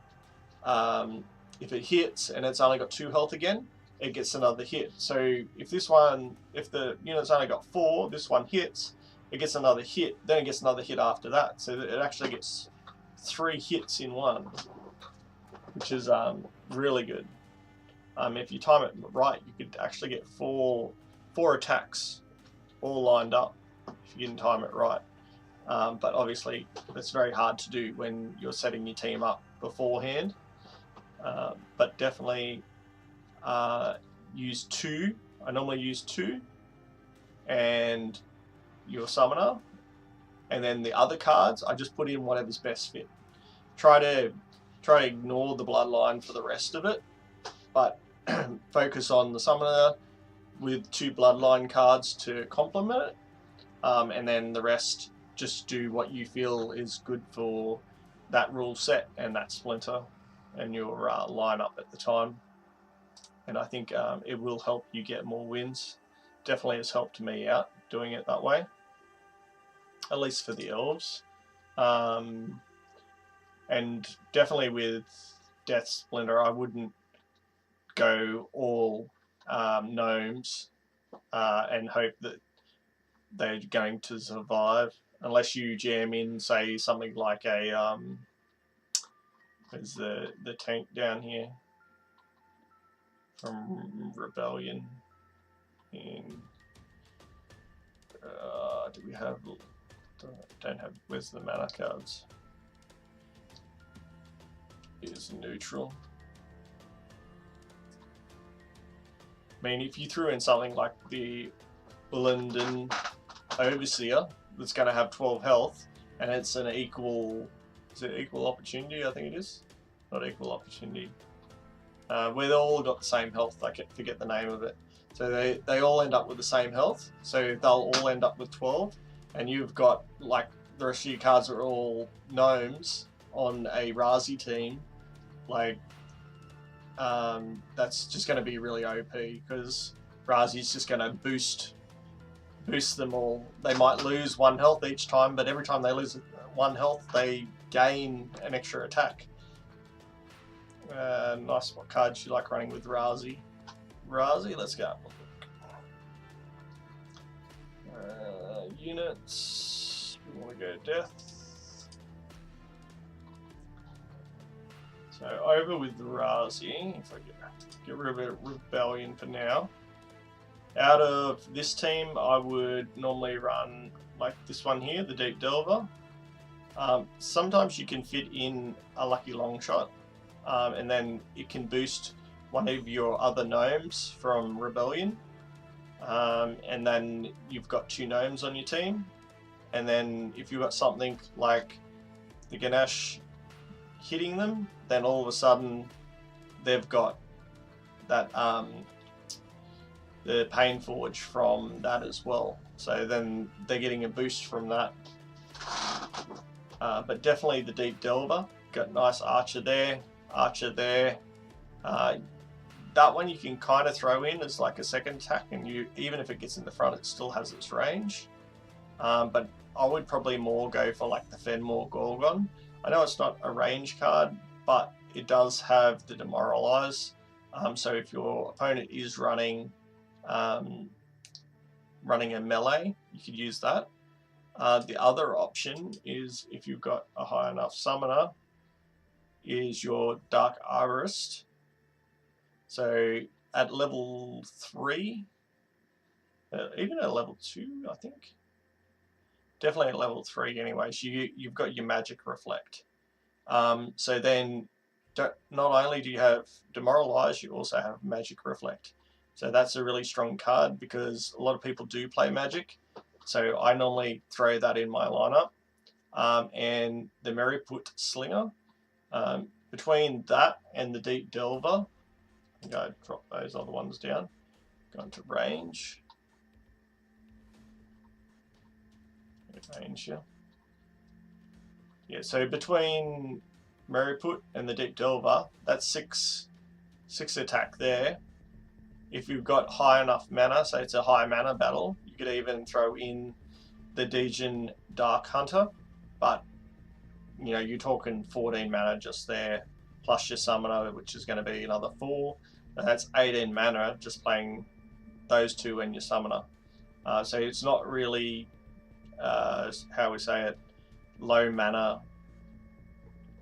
if it hits and it's only got 2 health again, it gets another hit. So if the unit's only got 4, this one hits, it gets another hit, then it gets another hit after that. So it actually gets 3 hits in one, which is really good. If you time it right, you could actually get 4 attacks all lined up if you can time it right. But obviously, it's very hard to do when you're setting your team up beforehand. But definitely use 2. I normally use 2, and your summoner, and then the other cards I just put in whatever's best fit. Try to ignore the bloodline for the rest of it, but focus on the summoner with 2 bloodline cards to complement it, and then the rest just do what you feel is good for that rule set and that Splinter and your lineup at the time. And I think it will help you get more wins. Definitely has helped me out doing it that way, at least for the Elves. And definitely with Death Splinter, I wouldn't go all gnomes and hope that they're going to survive, unless you jam in, say, something like a there's the tank down here from Rebellion. In do we have? Don't have. Where's the mana cards? Is neutral. I mean, if you threw in something like the Linden Overseer that's going to have 12 health, and it's an equal. Is it equal opportunity? I think it is. Not equal opportunity. Where they all got the same health. I forget the name of it. So they all end up with the same health. So they'll all end up with 12, and you've got like the rest of your cards are all gnomes on a Razi team. Like that's just going to be really OP because Razi's just going to boost them all. They might lose 1 health each time, but every time they lose 1 health, they gain an extra attack. Nice. What cards you like running with Razi? Razi, let's go. Units. We want to go death. So over with Razi. If I get rid of Rebellion for now. Out of this team, I would normally run like this one here, the Deep Delver. Sometimes you can fit in a Lucky Longshot, and then it can boost one of your other gnomes from Rebellion. And then you've got 2 gnomes on your team. And then if you've got something like the Ganesh hitting them, then all of a sudden they've got that the Pain Forge from that as well. So then they're getting a boost from that. But definitely the Deep Delver. Got nice Archer there, Archer there. That one you can kind of throw in as like a second attack, and even if it gets in the front, it still has its range. But I would probably more go for like the Fenmore Gorgon. I know it's not a range card, but it does have the Demoralize. So if your opponent is running a melee, you could use that. The other option is, if you've got a high enough summoner, is your Dark Arborist. So at level 3, even at level 2, I think. Definitely at level 3 anyway. So you've got your Magic Reflect. So then not only do you have Demoralize, you also have Magic Reflect. So that's a really strong card because a lot of people do play Magic. So I normally throw that in my lineup. And the Merryput Slinger. Between that and the Deep Delver, I'm going to drop those other ones down. Go into range. Range here. Yeah, so between Merryput and the Deep Delver, that's 6 attack there. If you've got high enough mana, so it's a high mana battle, you could even throw in the Dejin Dark Hunter, but you know, you're talking 14 mana just there, plus your Summoner, which is going to be another 4. And that's 18 mana just playing those 2 and your Summoner. So it's not really, how we say it, low mana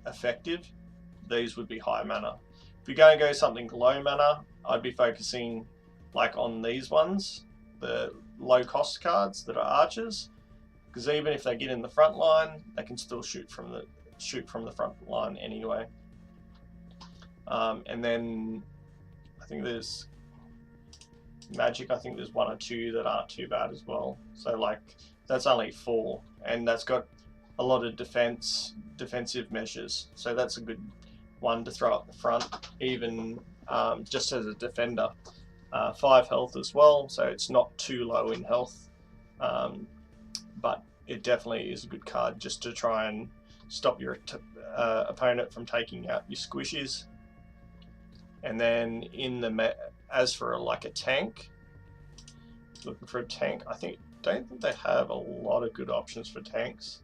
effective. These would be high mana. If you're going to go something low mana, I'd be focusing like on these ones, the low cost cards that are archers, because even if they get in the front line, they can still shoot from the front line anyway. And then I think there's Magic. I think there's 1 or 2 that aren't too bad as well. So like that's only 4, and that's got a lot of defensive measures. So that's a good one to throw up the front, even just as a defender. 5 health as well, so it's not too low in health, but it definitely is a good card just to try and stop your opponent from taking out your squishies. And then in the as for like a tank, looking for a tank, don't think they have a lot of good options for tanks.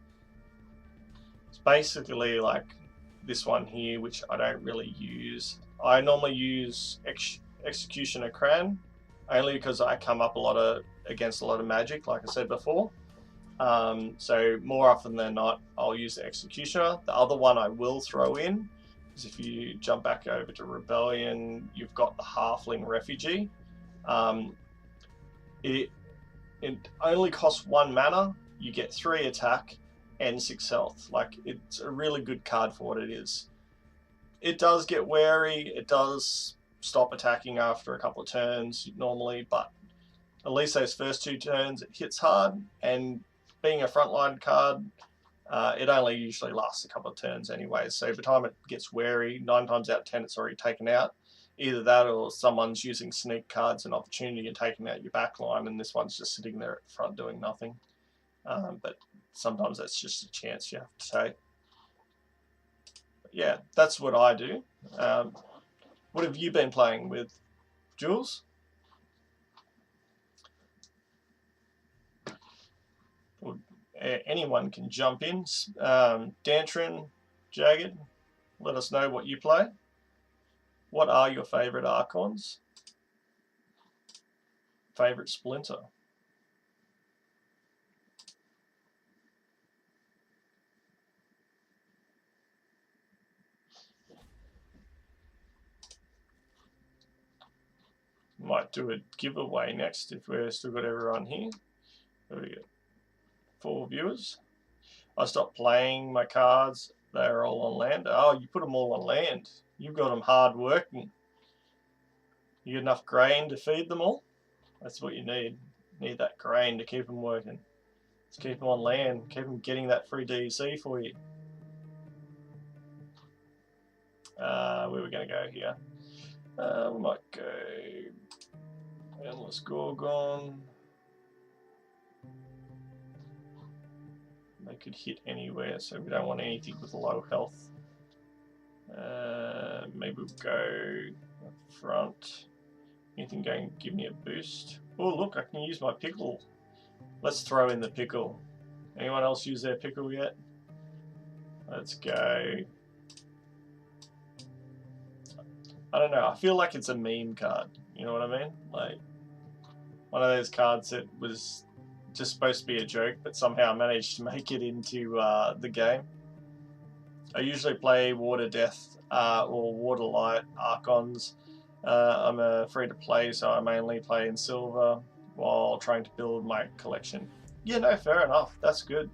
It's basically like this one here, which I don't really use. I normally use Executioner Cran, only because I come up against a lot of magic, like I said before. So more often than not, I'll use the Executioner. The other one I will throw in is, if you jump back over to Rebellion, you've got the Halfling Refugee. It only costs 1 mana. You get 3 attack and 6 health. Like, it's a really good card for what it is. It does get wary. It does stop attacking after a couple of turns normally, but at least those first 2 turns it hits hard, and being a frontline card, it only usually lasts a couple of turns anyway, so by the time it gets wary, 9 times out of 10 it's already taken out. Either that or someone's using sneak cards and opportunity and taking out your back line, and this one's just sitting there at the front doing nothing. But sometimes that's just a chance you have to take. But yeah, that's what I do. What have you been playing with, Jules? Well, anyone can jump in. Dantrin, Jagged, let us know what you play. What are your favourite Archons? Favourite Splinter? Might do a giveaway next if we've still got everyone here. There we go. 4 viewers. I stopped playing my cards. They're all on land. Oh, you put them all on land. You've got them hard working. You got enough grain to feed them all? That's what you need. You need that grain to keep them working. Let's keep them on land. Keep them getting that free DEC for you. Where are we going to go here? We might go Endless Gorgon. They could hit anywhere, so we don't want anything with low health. Maybe we'll go up front. Anything going to give me a boost? Oh look, I can use my pickle. Let's throw in the pickle. Anyone else use their pickle yet? Let's go. I don't know, I feel like it's a meme card. You know what I mean? Like one of those cards that was just supposed to be a joke, but somehow managed to make it into the game. I usually play Water Death or Water Light Archons. I'm a free to play, so I mainly play in silver while trying to build my collection. Yeah, no, fair enough. That's good.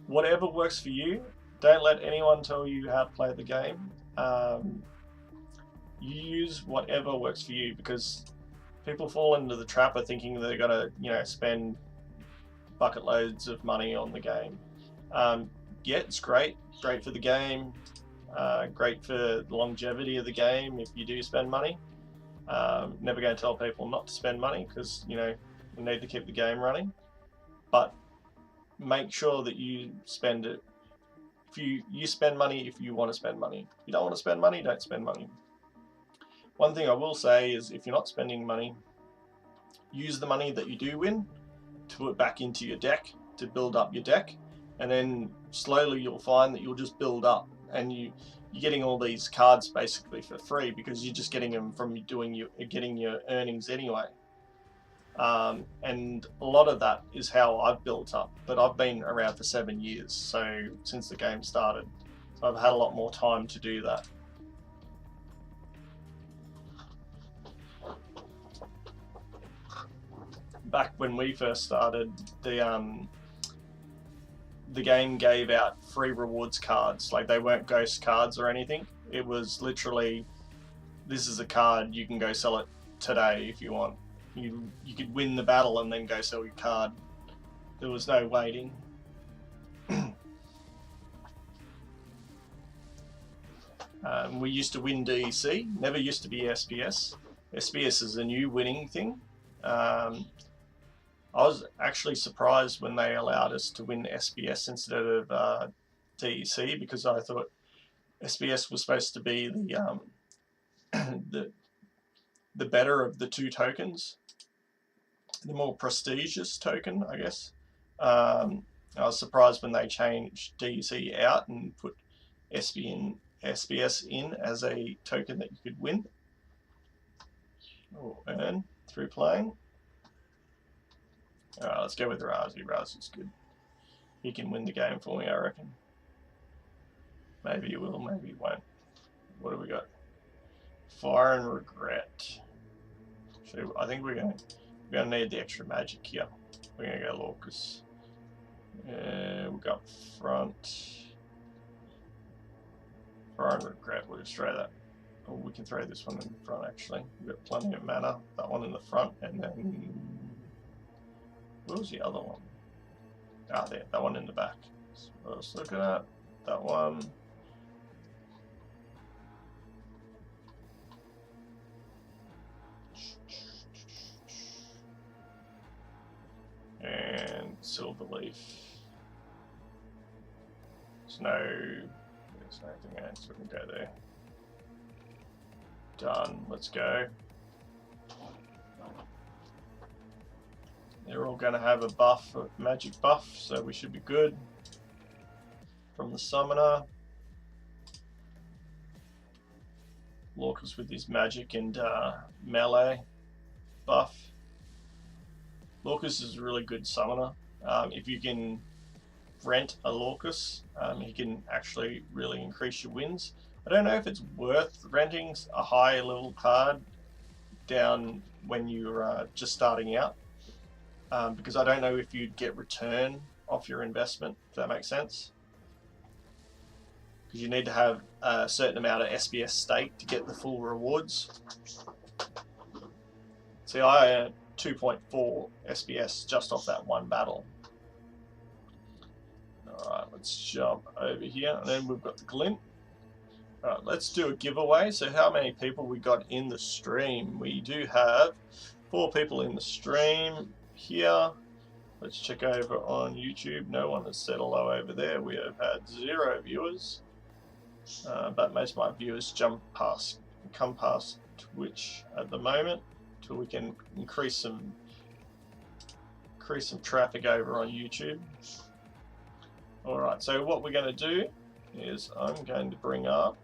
Whatever works for you. Don't let anyone tell you how to play the game. You use whatever works for you, because people fall into the trap of thinking they're gonna, spend bucket loads of money on the game. Yeah, it's great for the game, great for the longevity of the game if you do spend money. Never going to tell people not to spend money, because we need to keep the game running. But make sure that you spend it. If you spend money if you want to spend money. If you don't want to spend money, don't spend money. One thing I will say is, if you're not spending money, use the money that you do win to put back into your deck to build up your deck, and then slowly you'll find that you'll just build up, and you're getting all these cards basically for free, because you're just getting them from getting your earnings anyway. And a lot of that is how I've built up, but I've been around for 7 years, so since the game started, so I've had a lot more time to do that. Back when we first started, the game gave out free rewards cards. Like, they weren't ghost cards or anything. It was literally, this is a card, you can go sell it today if you want. You could win the battle and then go sell your card. There was no waiting. We used to win DEC, never used to be SPS. SPS is a new winning thing. I was actually surprised when they allowed us to win SPS instead of DEC, because I thought SPS was supposed to be the the better of the 2 tokens, the more prestigious token, I guess. I was surprised when they changed DEC out and put SPS in as a token that you could win or earn through playing. Alright, let's go with Razi. Razi's good. He can win the game for me, I reckon. Maybe he will, maybe he won't. What have we got? Fire and Regret. So I think we're gonna need the extra magic here. We're gonna go Lorcus. We'll go up front. Fire and Regret, we'll just try that. Oh, we can throw this one in the front actually. We've got plenty of mana. That one in the front, and then where was the other one? Ah, there. That one in the back. That's what I was looking at. That one. And Silverleaf. There's nothing else. We can go there. Done. Let's go. They're all going to have a buff, a magic buff, so we should be good. From the summoner. Lorcus with his magic and melee buff. Lorcus is a really good summoner. If you can rent a Lorcus, he can actually really increase your wins. I don't know if it's worth renting a high level card down when you're just starting out, because I don't know if you'd get return off your investment, if that makes sense. Because you need to have a certain amount of SBS stake to get the full rewards. See, I earned 2.4 SBS just off that one battle. Alright, let's jump over here, and then we've got the glint. Alright, let's do a giveaway. So how many people we got in the stream? We do have 4 people in the stream here. Let's check over on YouTube. No one has said hello over there. We have had 0 viewers. But most of my viewers come past Twitch at the moment, till we can increase some traffic over on YouTube. Alright, so what we're going to do is I'm going to bring up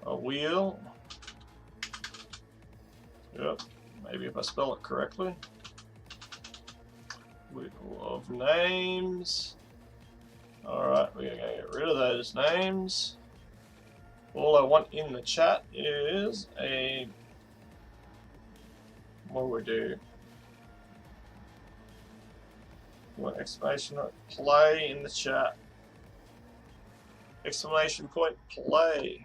a wheel. Yep, maybe if I spell it correctly. Wheel of names. Alright, we're going to get rid of those names. All I want in the chat is a... what do we do? You want exclamation point play in the chat. Exclamation point play.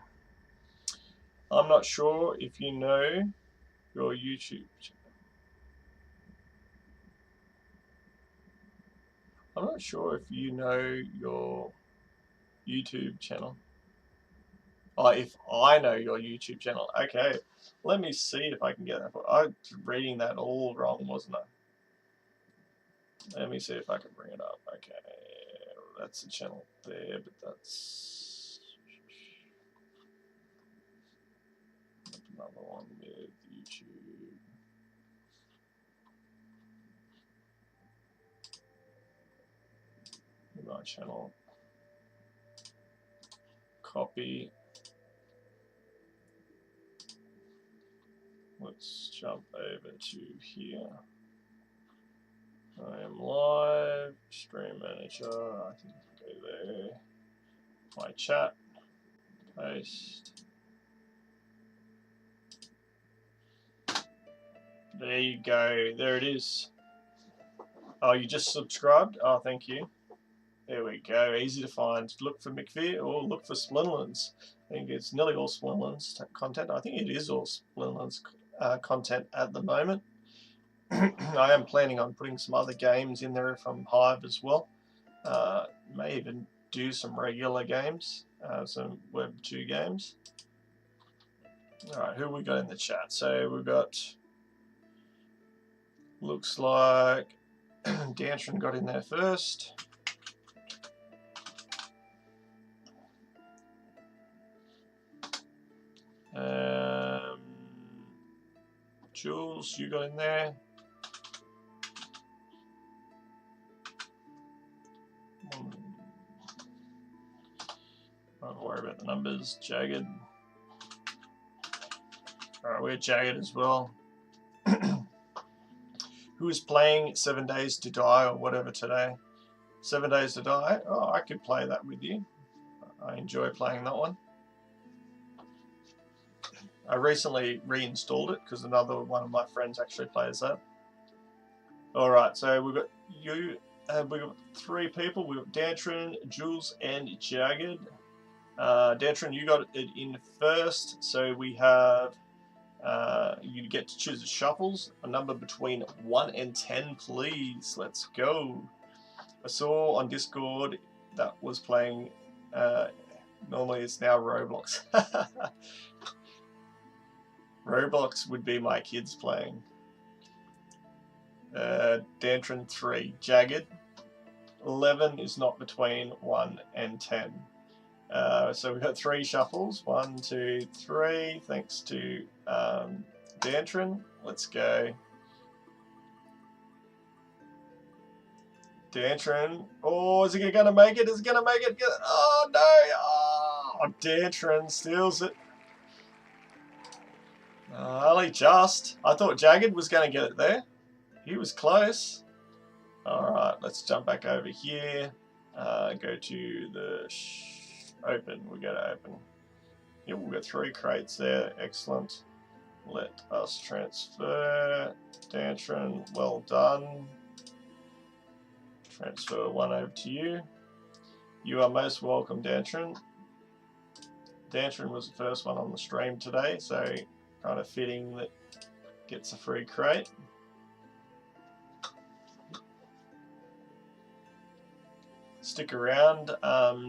I'm not sure if you know your YouTube channel. I'm not sure if you know your YouTube channel. Oh, if I know your YouTube channel. Okay, let me see if I can get that. I was reading that all wrong, wasn't I? Let me see if I can bring it up. Okay, that's the channel there, but that's another one with YouTube. My channel. Copy. Let's jump over to here. I am live. Stream manager. I think go there. My chat. Paste. There you go. There it is. Oh, you just subscribed? Oh, thank you. There we go. Easy to find. Look for McVeer or look for Splinterlands. I think it's nearly all Splinterlands content. I think it is all Splinterlands content at the moment. I am planning on putting some other games in there from Hive as well. May even do some regular games, some Web 2 games. Alright, who we got in the chat? So we've got, looks like Dantron got in there first. Jules, you got in there. Don't worry about the numbers. Jagged. Alright, we're Jagged as well. Who is playing 7 Days to Die or whatever today? 7 Days to Die? Oh, I could play that with you. I enjoy playing that one. I recently reinstalled it because another one of my friends actually plays that. Alright, so we've got you. We've got 3 people. We've got Dantron, Jules, and Jagged. Dantron, you got it in first, so we have you get to choose the shuffles, a number between 1 and 10, please. Let's go. I saw on Discord that was playing, normally it's now Roblox. Roblox would be my kids playing. Dantron 3, Jagged. 11 is not between 1 and 10. So we've got 3 shuffles. 1, 2, 3. Thanks to Dantron. Let's go. Dantron. Oh, is he going to make it? Is he going to make it? Oh, no. Oh, Dantron steals it. Only just. I thought Jagged was going to get it there. He was close. Alright, let's jump back over here. Go to the open. We go to open. Yeah, we've got 3 crates there. Excellent. Let us transfer. Dantron, well done. Transfer 1 over to you. You are most welcome, Dantron. Dantron was the first one on the stream today, so kind of fitting that gets a free crate. Stick around,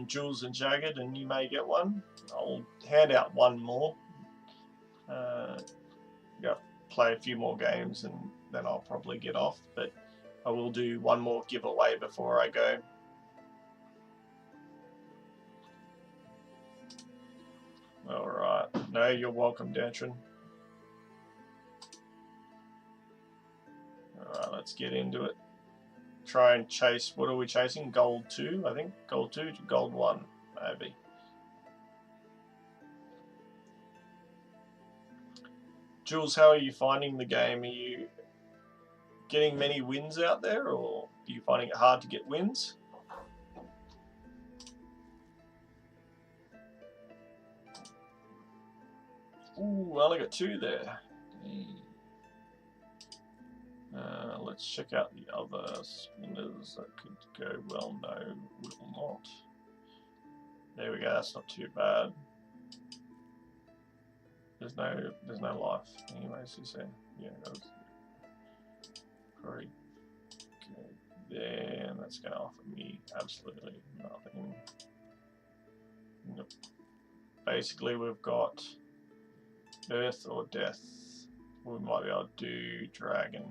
Jules and Jagged, and you may get one. I'll hand out one more. Yeah, play a few more games and then I'll probably get off, but I will do one more giveaway before I go. Alright, no, you're welcome, Dantron. Alright, let's get into it. Try and chase, what are we chasing? Gold 2, I think. Gold 2 to gold 1, maybe. Jules, how are you finding the game? Are you getting many wins out there, or are you finding it hard to get wins? Ooh, I only got 2 there. Let's check out the other spinners that could go well. No, will not. There we go. That's not too bad. There's no life. Anyways, you say, yeah, that's pretty good there, and that's going to offer me absolutely nothing. Nope. Basically, we've got Earth or Death. We might be able to do Dragon.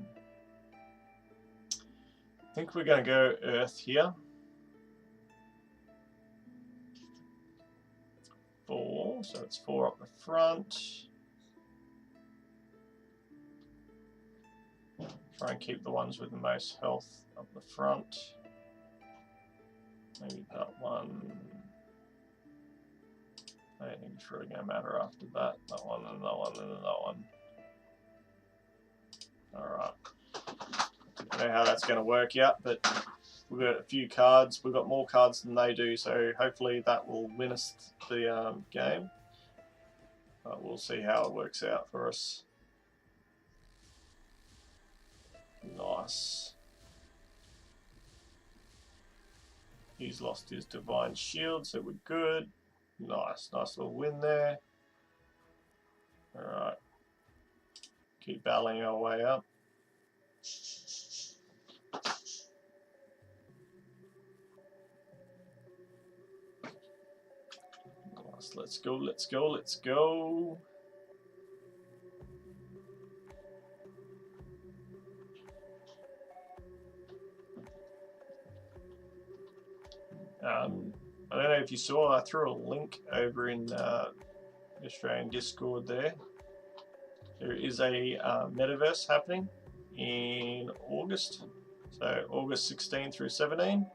I think we're going to go Earth here. 4, so it's 4 up the front. Try and keep the ones with the most health up the front. Maybe that one. I don't think it's really going to matter after that. That one and that one and that one. Alright. I don't know how that's going to work out, but we've got a few cards. We've got more cards than they do, so hopefully that will win us the game. But we'll see how it works out for us. Nice. He's lost his Divine Shield, so we're good. Nice little win there. Alright. Keep battling our way up. Nice, let's go, let's go, let's go. I don't know if you saw, I threw a link over in the Australian Discord there. There is a metaverse happening in August, so August 16 through 17.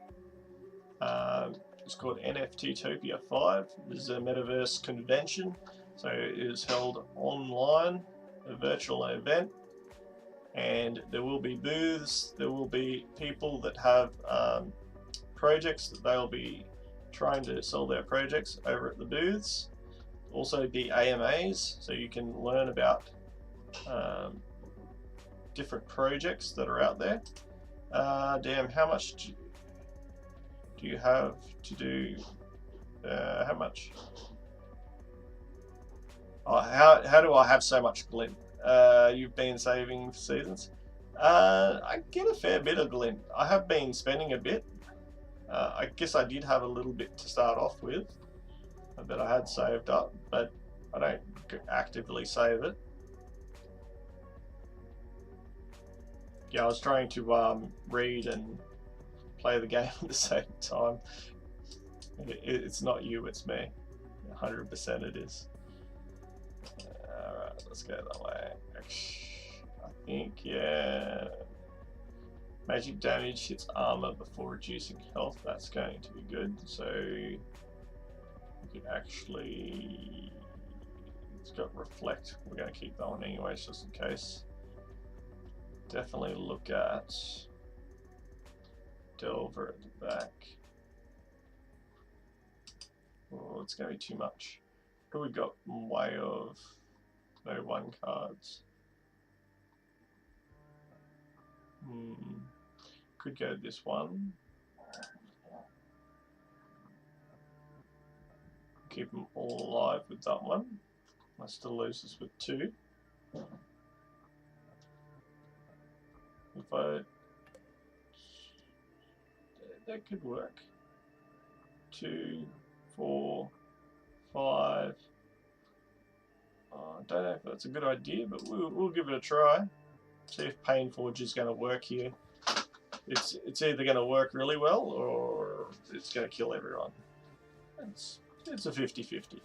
It's called NFTtopia 5. This is a metaverse convention, so it is held online, a virtual event, and there will be booths, there will be people that have projects that they'll be trying to sell their projects over at the booths. Also be AMAs, so you can learn about different projects that are out there. Damn, how much do you have to do How much? Oh, how do I have so much glint? You've been saving for seasons. I get a fair bit of glint. I have been spending a bit. I guess I did have a little bit to start off with that I had saved up, but I don't actively save it. Yeah, I was trying to read and play the game at the same time. It's not you, it's me. 100% it is. Alright, let's go that way. I think, yeah. Magic damage hits armor before reducing health. That's going to be good. So we could actually. It's got reflect. We're going to keep that one anyways, just in case. Definitely look at Delver at the back. Oh, it's going to be too much. What do we got in way of no 1 cards? Could go this one. Keep them all alive with that one. I still lose this with 2. If I... That could work. 2, 4, 5. I don't know if that's a good idea, but we'll give it a try. See if Painforge is going to work here. It's either going to work really well or it's going to kill everyone. It's a 50-50.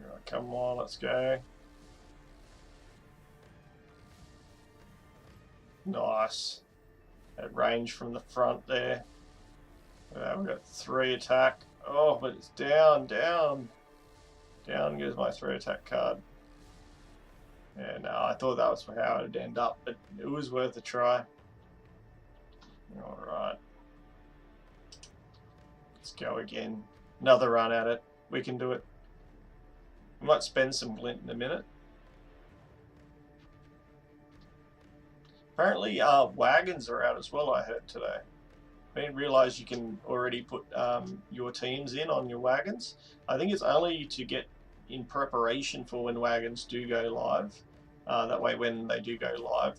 Right, come on, let's go. Nice. At range from the front there. We've got 3 attack. Oh, but it's down. Down goes my 3 attack card. Yeah, no, I thought that was how it would end up, but it was worth a try. Alright. Let's go again. Another run at it. We can do it. We might spend some glint in a minute. Apparently, wagons are out as well, I heard today. I didn't realise you can already put your teams in on your wagons. I think it's only to get in preparation for when wagons do go live. That way when they do go live,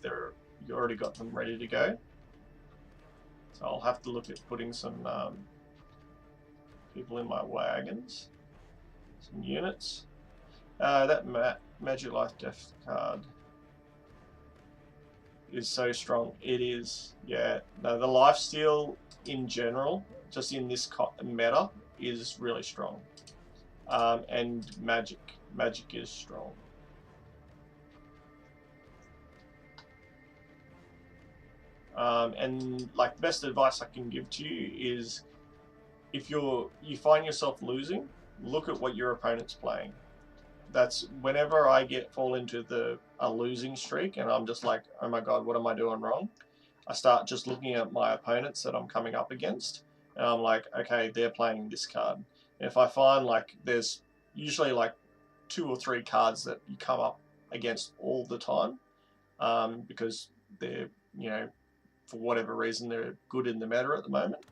you already got them ready to go. So I'll have to look at putting some people in my wagons. Some units. That Magic Life Death card is so strong. It is, yeah. No, the lifesteal in general, just in this meta, is really strong. And magic is strong. And like, best advice I can give to you is, if you find yourself losing, look at what your opponent's playing. That's whenever I fall into a losing streak and I'm just like, oh my god, what am I doing wrong? I start just looking at my opponents that I'm coming up against, and I'm like, okay, they're playing this card. And if I find like there's usually like 2 or 3 cards that you come up against all the time, because they're, you know, for whatever reason they're good in the meta at the moment.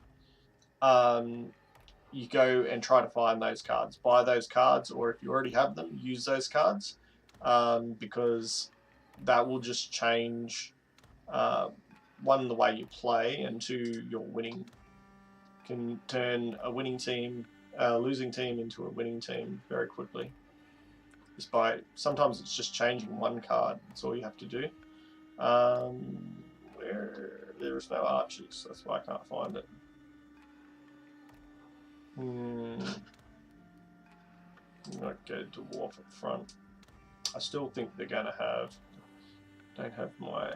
You go and try to find those cards, buy those cards, or if you already have them, use those cards, because that will just change, 1, the way you play, and 2, your winning. Can turn a winning team, losing team into a winning team very quickly. Just by, sometimes it's just changing 1 card. That's all you have to do. Where there is no archers, that's why I can't find it. Might go dwarf up front. I still think they're gonna have. Don't have my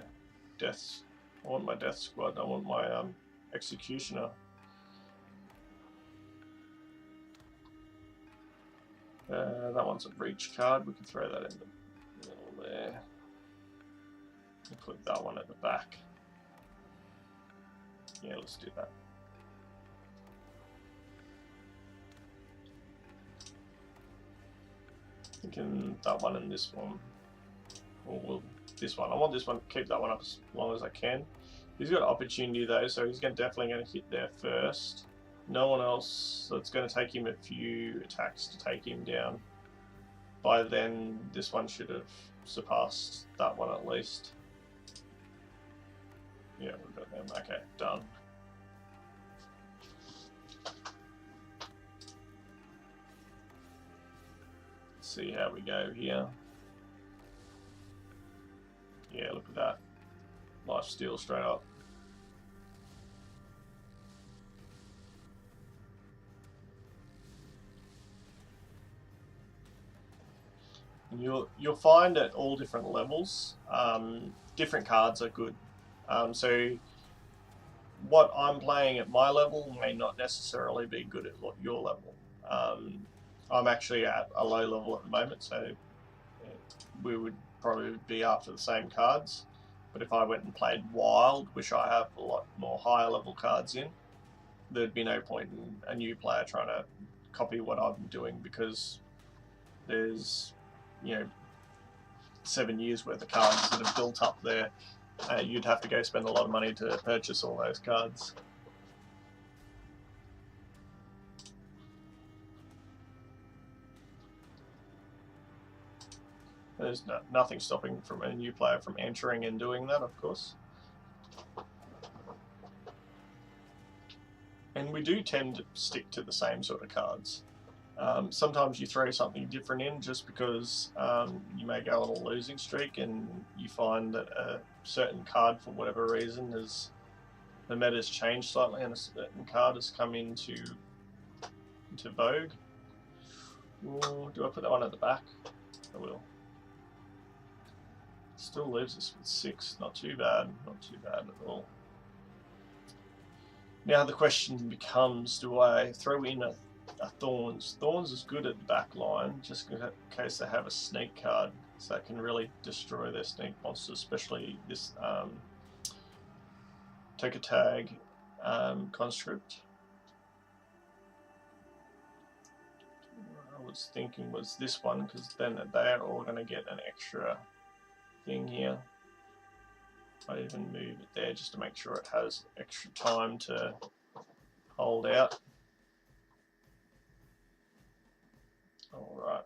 deaths. I want my death squad. I want my executioner. That one's a reach card. We can throw that in the middle there. We'll put that one at the back. Yeah, let's do that. thinking that one and this one. Or well, this one. I want this one to keep that one up as long as I can. He's got opportunity though, so he's definitely going to hit there first. No one else, so it's going to take him a few attacks to take him down. By then, this one should have surpassed that one at least. Yeah, we've got them. Okay, done. Let's see how we go here. Yeah, look at that. Life steal straight up. And you'll find at all different levels, different cards are good. So what I'm playing at my level may not necessarily be good at your level. I'm actually at a low level at the moment, so we would probably be after the same cards. But if I went and played Wild, which I have a lot more higher level cards in, there'd be no point in a new player trying to copy what I'm doing, because there's, 7 years worth of cards that have built up there. You'd have to go spend a lot of money to purchase all those cards. There's nothing stopping from a new player from entering and doing that, of course. And we do tend to stick to the same sort of cards. Sometimes you throw something different in just because you may go on a losing streak and you find that a certain card, for whatever reason, the meta's changed slightly and a certain card has come into vogue. Ooh, do I put that one at the back? I will. Still leaves us with 6. Not too bad. Not too bad at all. Now the question becomes, do I throw in a Thorns? Thorns is good at the back line, just in case they have a sneak card, so that can really destroy their sneak monsters, especially this take a tag conscript. I was thinking was this one, because then they're all going to get an extra thing here. I even move it there just to make sure it has extra time to hold out. Alright.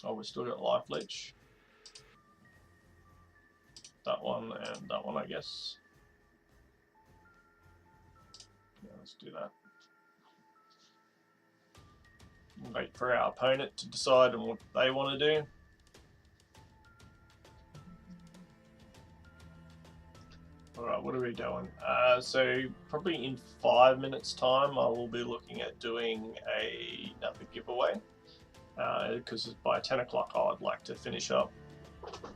Oh, we've still got life leech. That one and that one, I guess. Yeah, let's do that. Wait for our opponent to decide on what they want to do. Alright, what are we doing? So probably in 5 minutes time I will be looking at doing another giveaway, because by 10 o'clock I'd like to finish up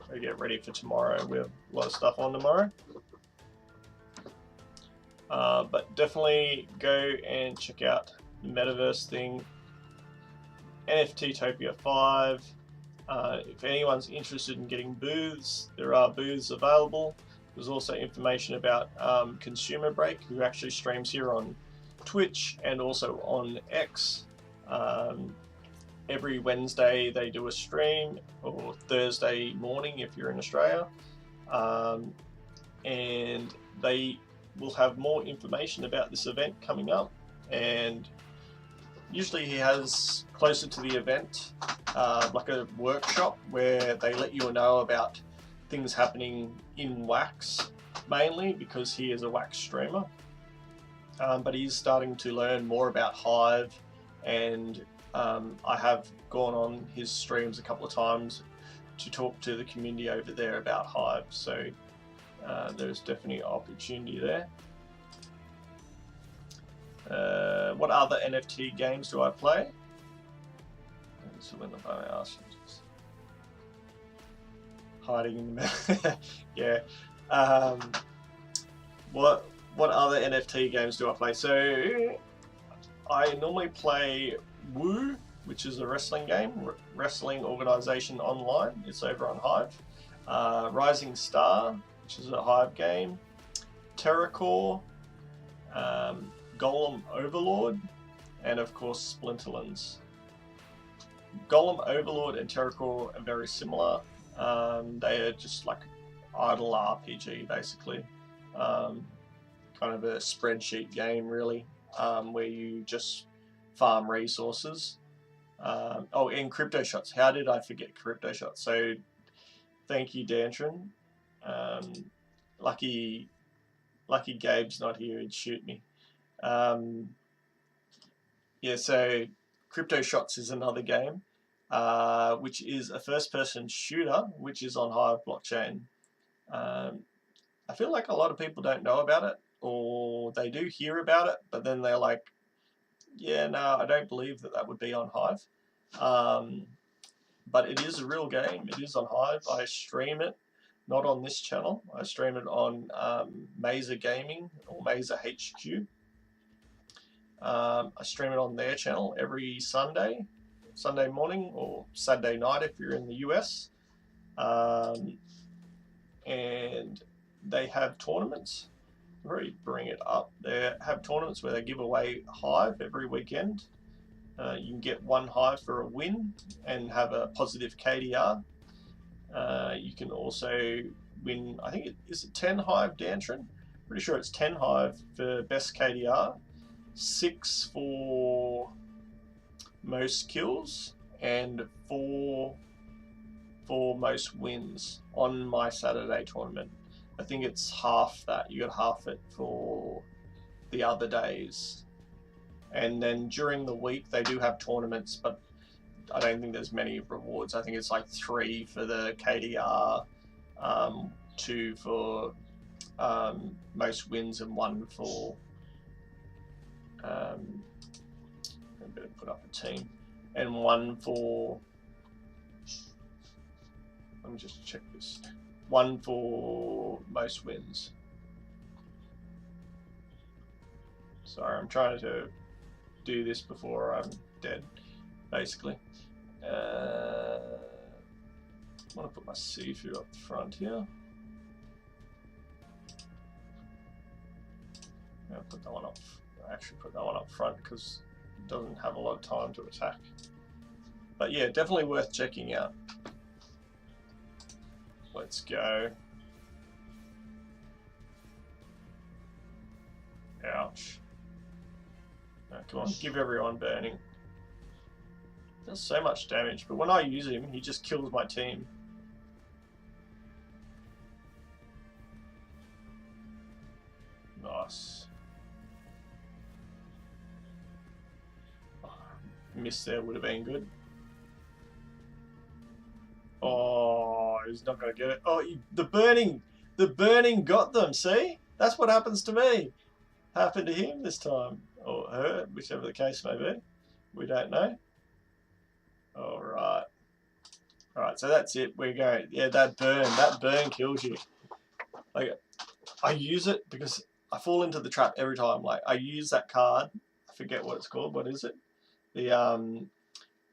and get ready for tomorrow. We have a lot of stuff on tomorrow. But definitely go and check out the Metaverse thing, NFTtopia 5. If anyone's interested in getting booths, there are booths available. There's also information about Consumer Break, who actually streams here on Twitch and also on X. Every Wednesday they do a stream, or Thursday morning if you're in Australia. And they will have more information about this event coming up. And usually he has, closer to the event, like a workshop where they let you know about things happening in Wax, mainly because he is a Wax streamer. But he's starting to learn more about Hive, and I have gone on his streams a couple of times to talk to the community over there about Hive, so there's definitely opportunity there. What other NFT games do I play? So when the phone asks, hiding in the yeah. What other NFT games do I play? So I normally play Woo, which is a wrestling game, Wrestling Organization Online. It's over on Hive. Rising Star, which is a Hive game. Terracore, Golem Overlord, and of course Splinterlands. Golem Overlord and Terracore are very similar. They are just like idle RPG basically, kind of a spreadsheet game really, where you just farm resources. Oh, and Crypto Shots. How did I forget Crypto Shots? So thank you, Dantron. Lucky Gabe's not here, he'd shoot me. Yeah, so Crypto Shots is another game, which is a first-person shooter, which is on Hive blockchain. I feel like a lot of people don't know about it, or they do hear about it, but then they're like, yeah, no, I don't believe that would be on Hive. But it is a real game. It is on Hive. I stream it, not on this channel. I stream it on Mazer Gaming or Mazer HQ. I stream it on their channel every Sunday morning or Saturday night if you're in the US. And they have tournaments. I'll already bring it up. They have tournaments where they give away Hive every weekend. You can get 1 Hive for a win and have a positive KDR. You can also win, I think is it 10 Hive, Dantron? Pretty sure it's 10 Hive for best KDR, 6 for most kills, and 4 for most wins on my Saturday tournament. I think it's half that. You got half it for the other days. And then during the week they do have tournaments, but I don't think there's many rewards. I think it's like 3 for the KDR, 2 for most wins, and 1 for I better put up a team, and 1 for, let me just check this, 1 for most wins. Sorry, I'm trying to do this before I'm dead, basically. I want to put my Sifu up front here. I'll put that one up. I actually put that one up front because it doesn't have a lot of time to attack. But yeah, definitely worth checking out. Let's go. Ouch. No, come on, give everyone burning. Does so much damage, but when I use him, he just kills my team. Nice. Oh, miss there would have been good. Oh, he's not going to get it. Oh, the burning got them, see? That's what happens to me. Happened to him this time. Or her, whichever the case may be. We don't know. Alright. Alright, so that's it. We're going. Yeah, that burn kills you. Like, I use it because I fall into the trap every time. Like, I use that card. I forget what it's called. What is it? The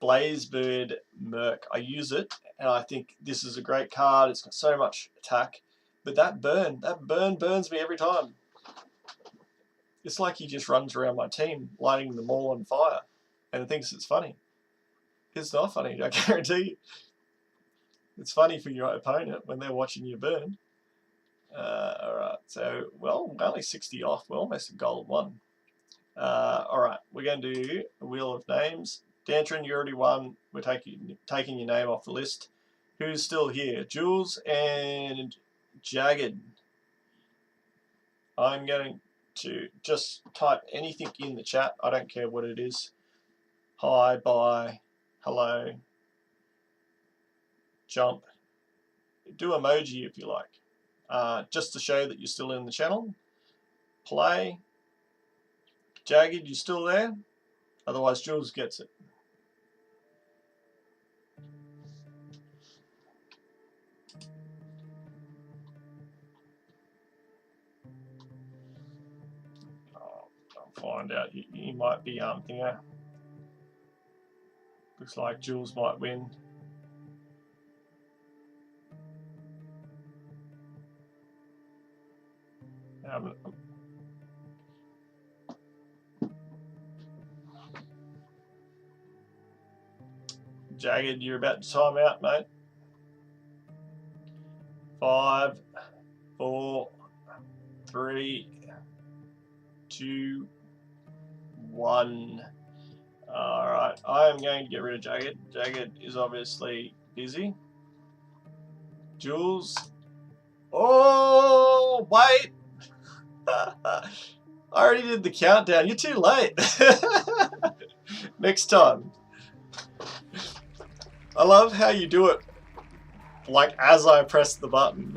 Blazebird Merc. I use it, and I think this is a great card. It's got so much attack. But that burn burns me every time. It's like he just runs around my team, lighting them all on fire, and thinks it's funny. It's not funny, I guarantee you. It's funny for your opponent when they're watching you burn. Alright, so, well, we're only 60 off. We're almost a gold 1. Alright, we're going to do a wheel of names. Dantron, you already won. We're taking your name off the list. Who's still here? Jules and Jagged. I'm going to just type anything in the chat. I don't care what it is. Hi, bye, hello, jump. Do emoji if you like. Just to show that you're still in the channel. Play. Jagged, you still there? Otherwise Jules gets it. I'll find out. He might be thingo. Looks like Jules might win. Jagged, you're about to time out, mate. 5, 4, 3, 2, 1. Alright, I am going to get rid of Jagged. Jagged is obviously busy. Jules. Oh, wait! I already did the countdown. You're too late. Next time. I love how you do it like as I press the button.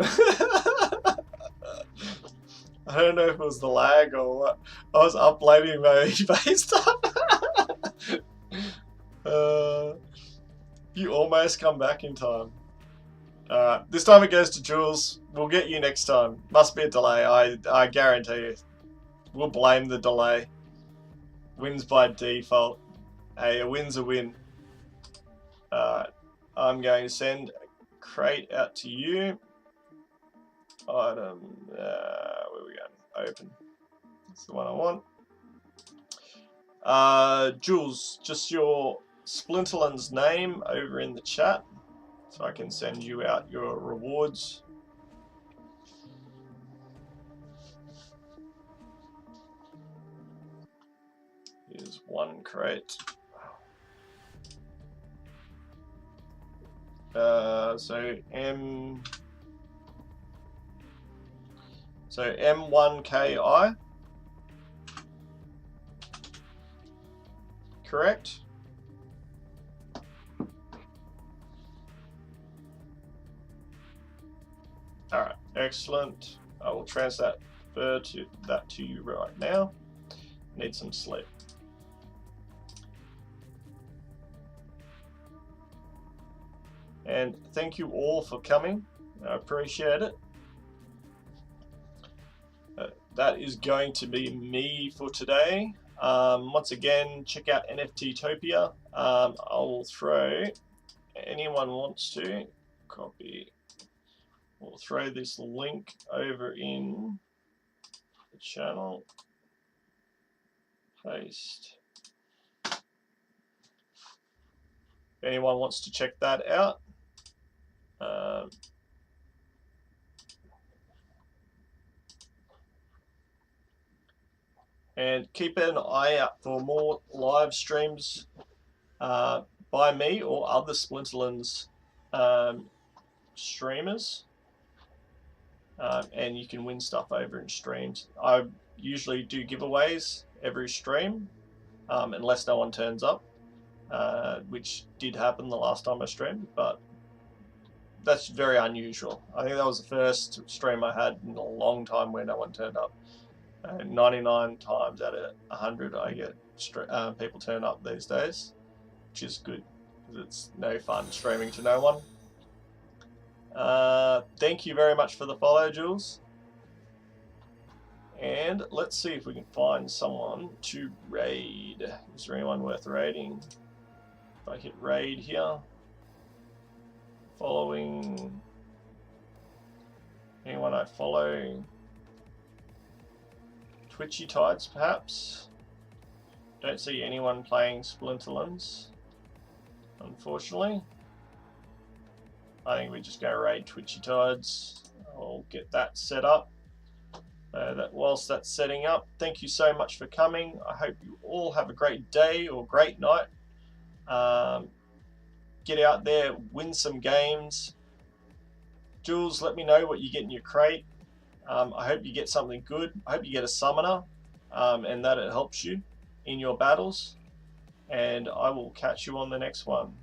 I don't know if it was the lag or what. I was uploading my FaceTime. You almost come back in time. This time it goes to Jules. We'll get you next time. Must be a delay, I guarantee you. We'll blame the delay. Wins by default. Hey, a win's a win. I'm going to send a crate out to you. Item, where we go? Open. That's the one I want. Jules, just your Splinterlands name over in the chat, so I can send you out your rewards. Here's one crate. So M1KI, correct? All right, excellent. I will transfer that to you right now. Need some sleep. And thank you all for coming. I appreciate it. That is going to be me for today. Once again, check out NFTtopia. I will throw, anyone wants to, copy. We'll throw this link over in the channel. Paste. If anyone wants to check that out. And keep an eye out for more live streams by me or other Splinterlands streamers. And you can win stuff over in streams. I usually do giveaways every stream, unless no one turns up, which did happen the last time I streamed, but that's very unusual. I think that was the first stream I had in a long time where no one turned up. 99 times out of 100 I get people turn up these days, which is good because it's no fun streaming to no one. Thank you very much for the follow, Jules. And let's see if we can find someone to raid. Is there anyone worth raiding? If I hit raid here, following anyone I follow. Twitchy Tides, perhaps. Don't see anyone playing Splinterlands, unfortunately. I think we just go raid Twitchy Tides. I'll get that set up. Whilst that's setting up, thank you so much for coming. I hope you all have a great day or great night. Get out there, win some games. Jules, let me know what you get in your crate. I hope you get something good. I hope you get a summoner, and that it helps you in your battles. And I will catch you on the next one.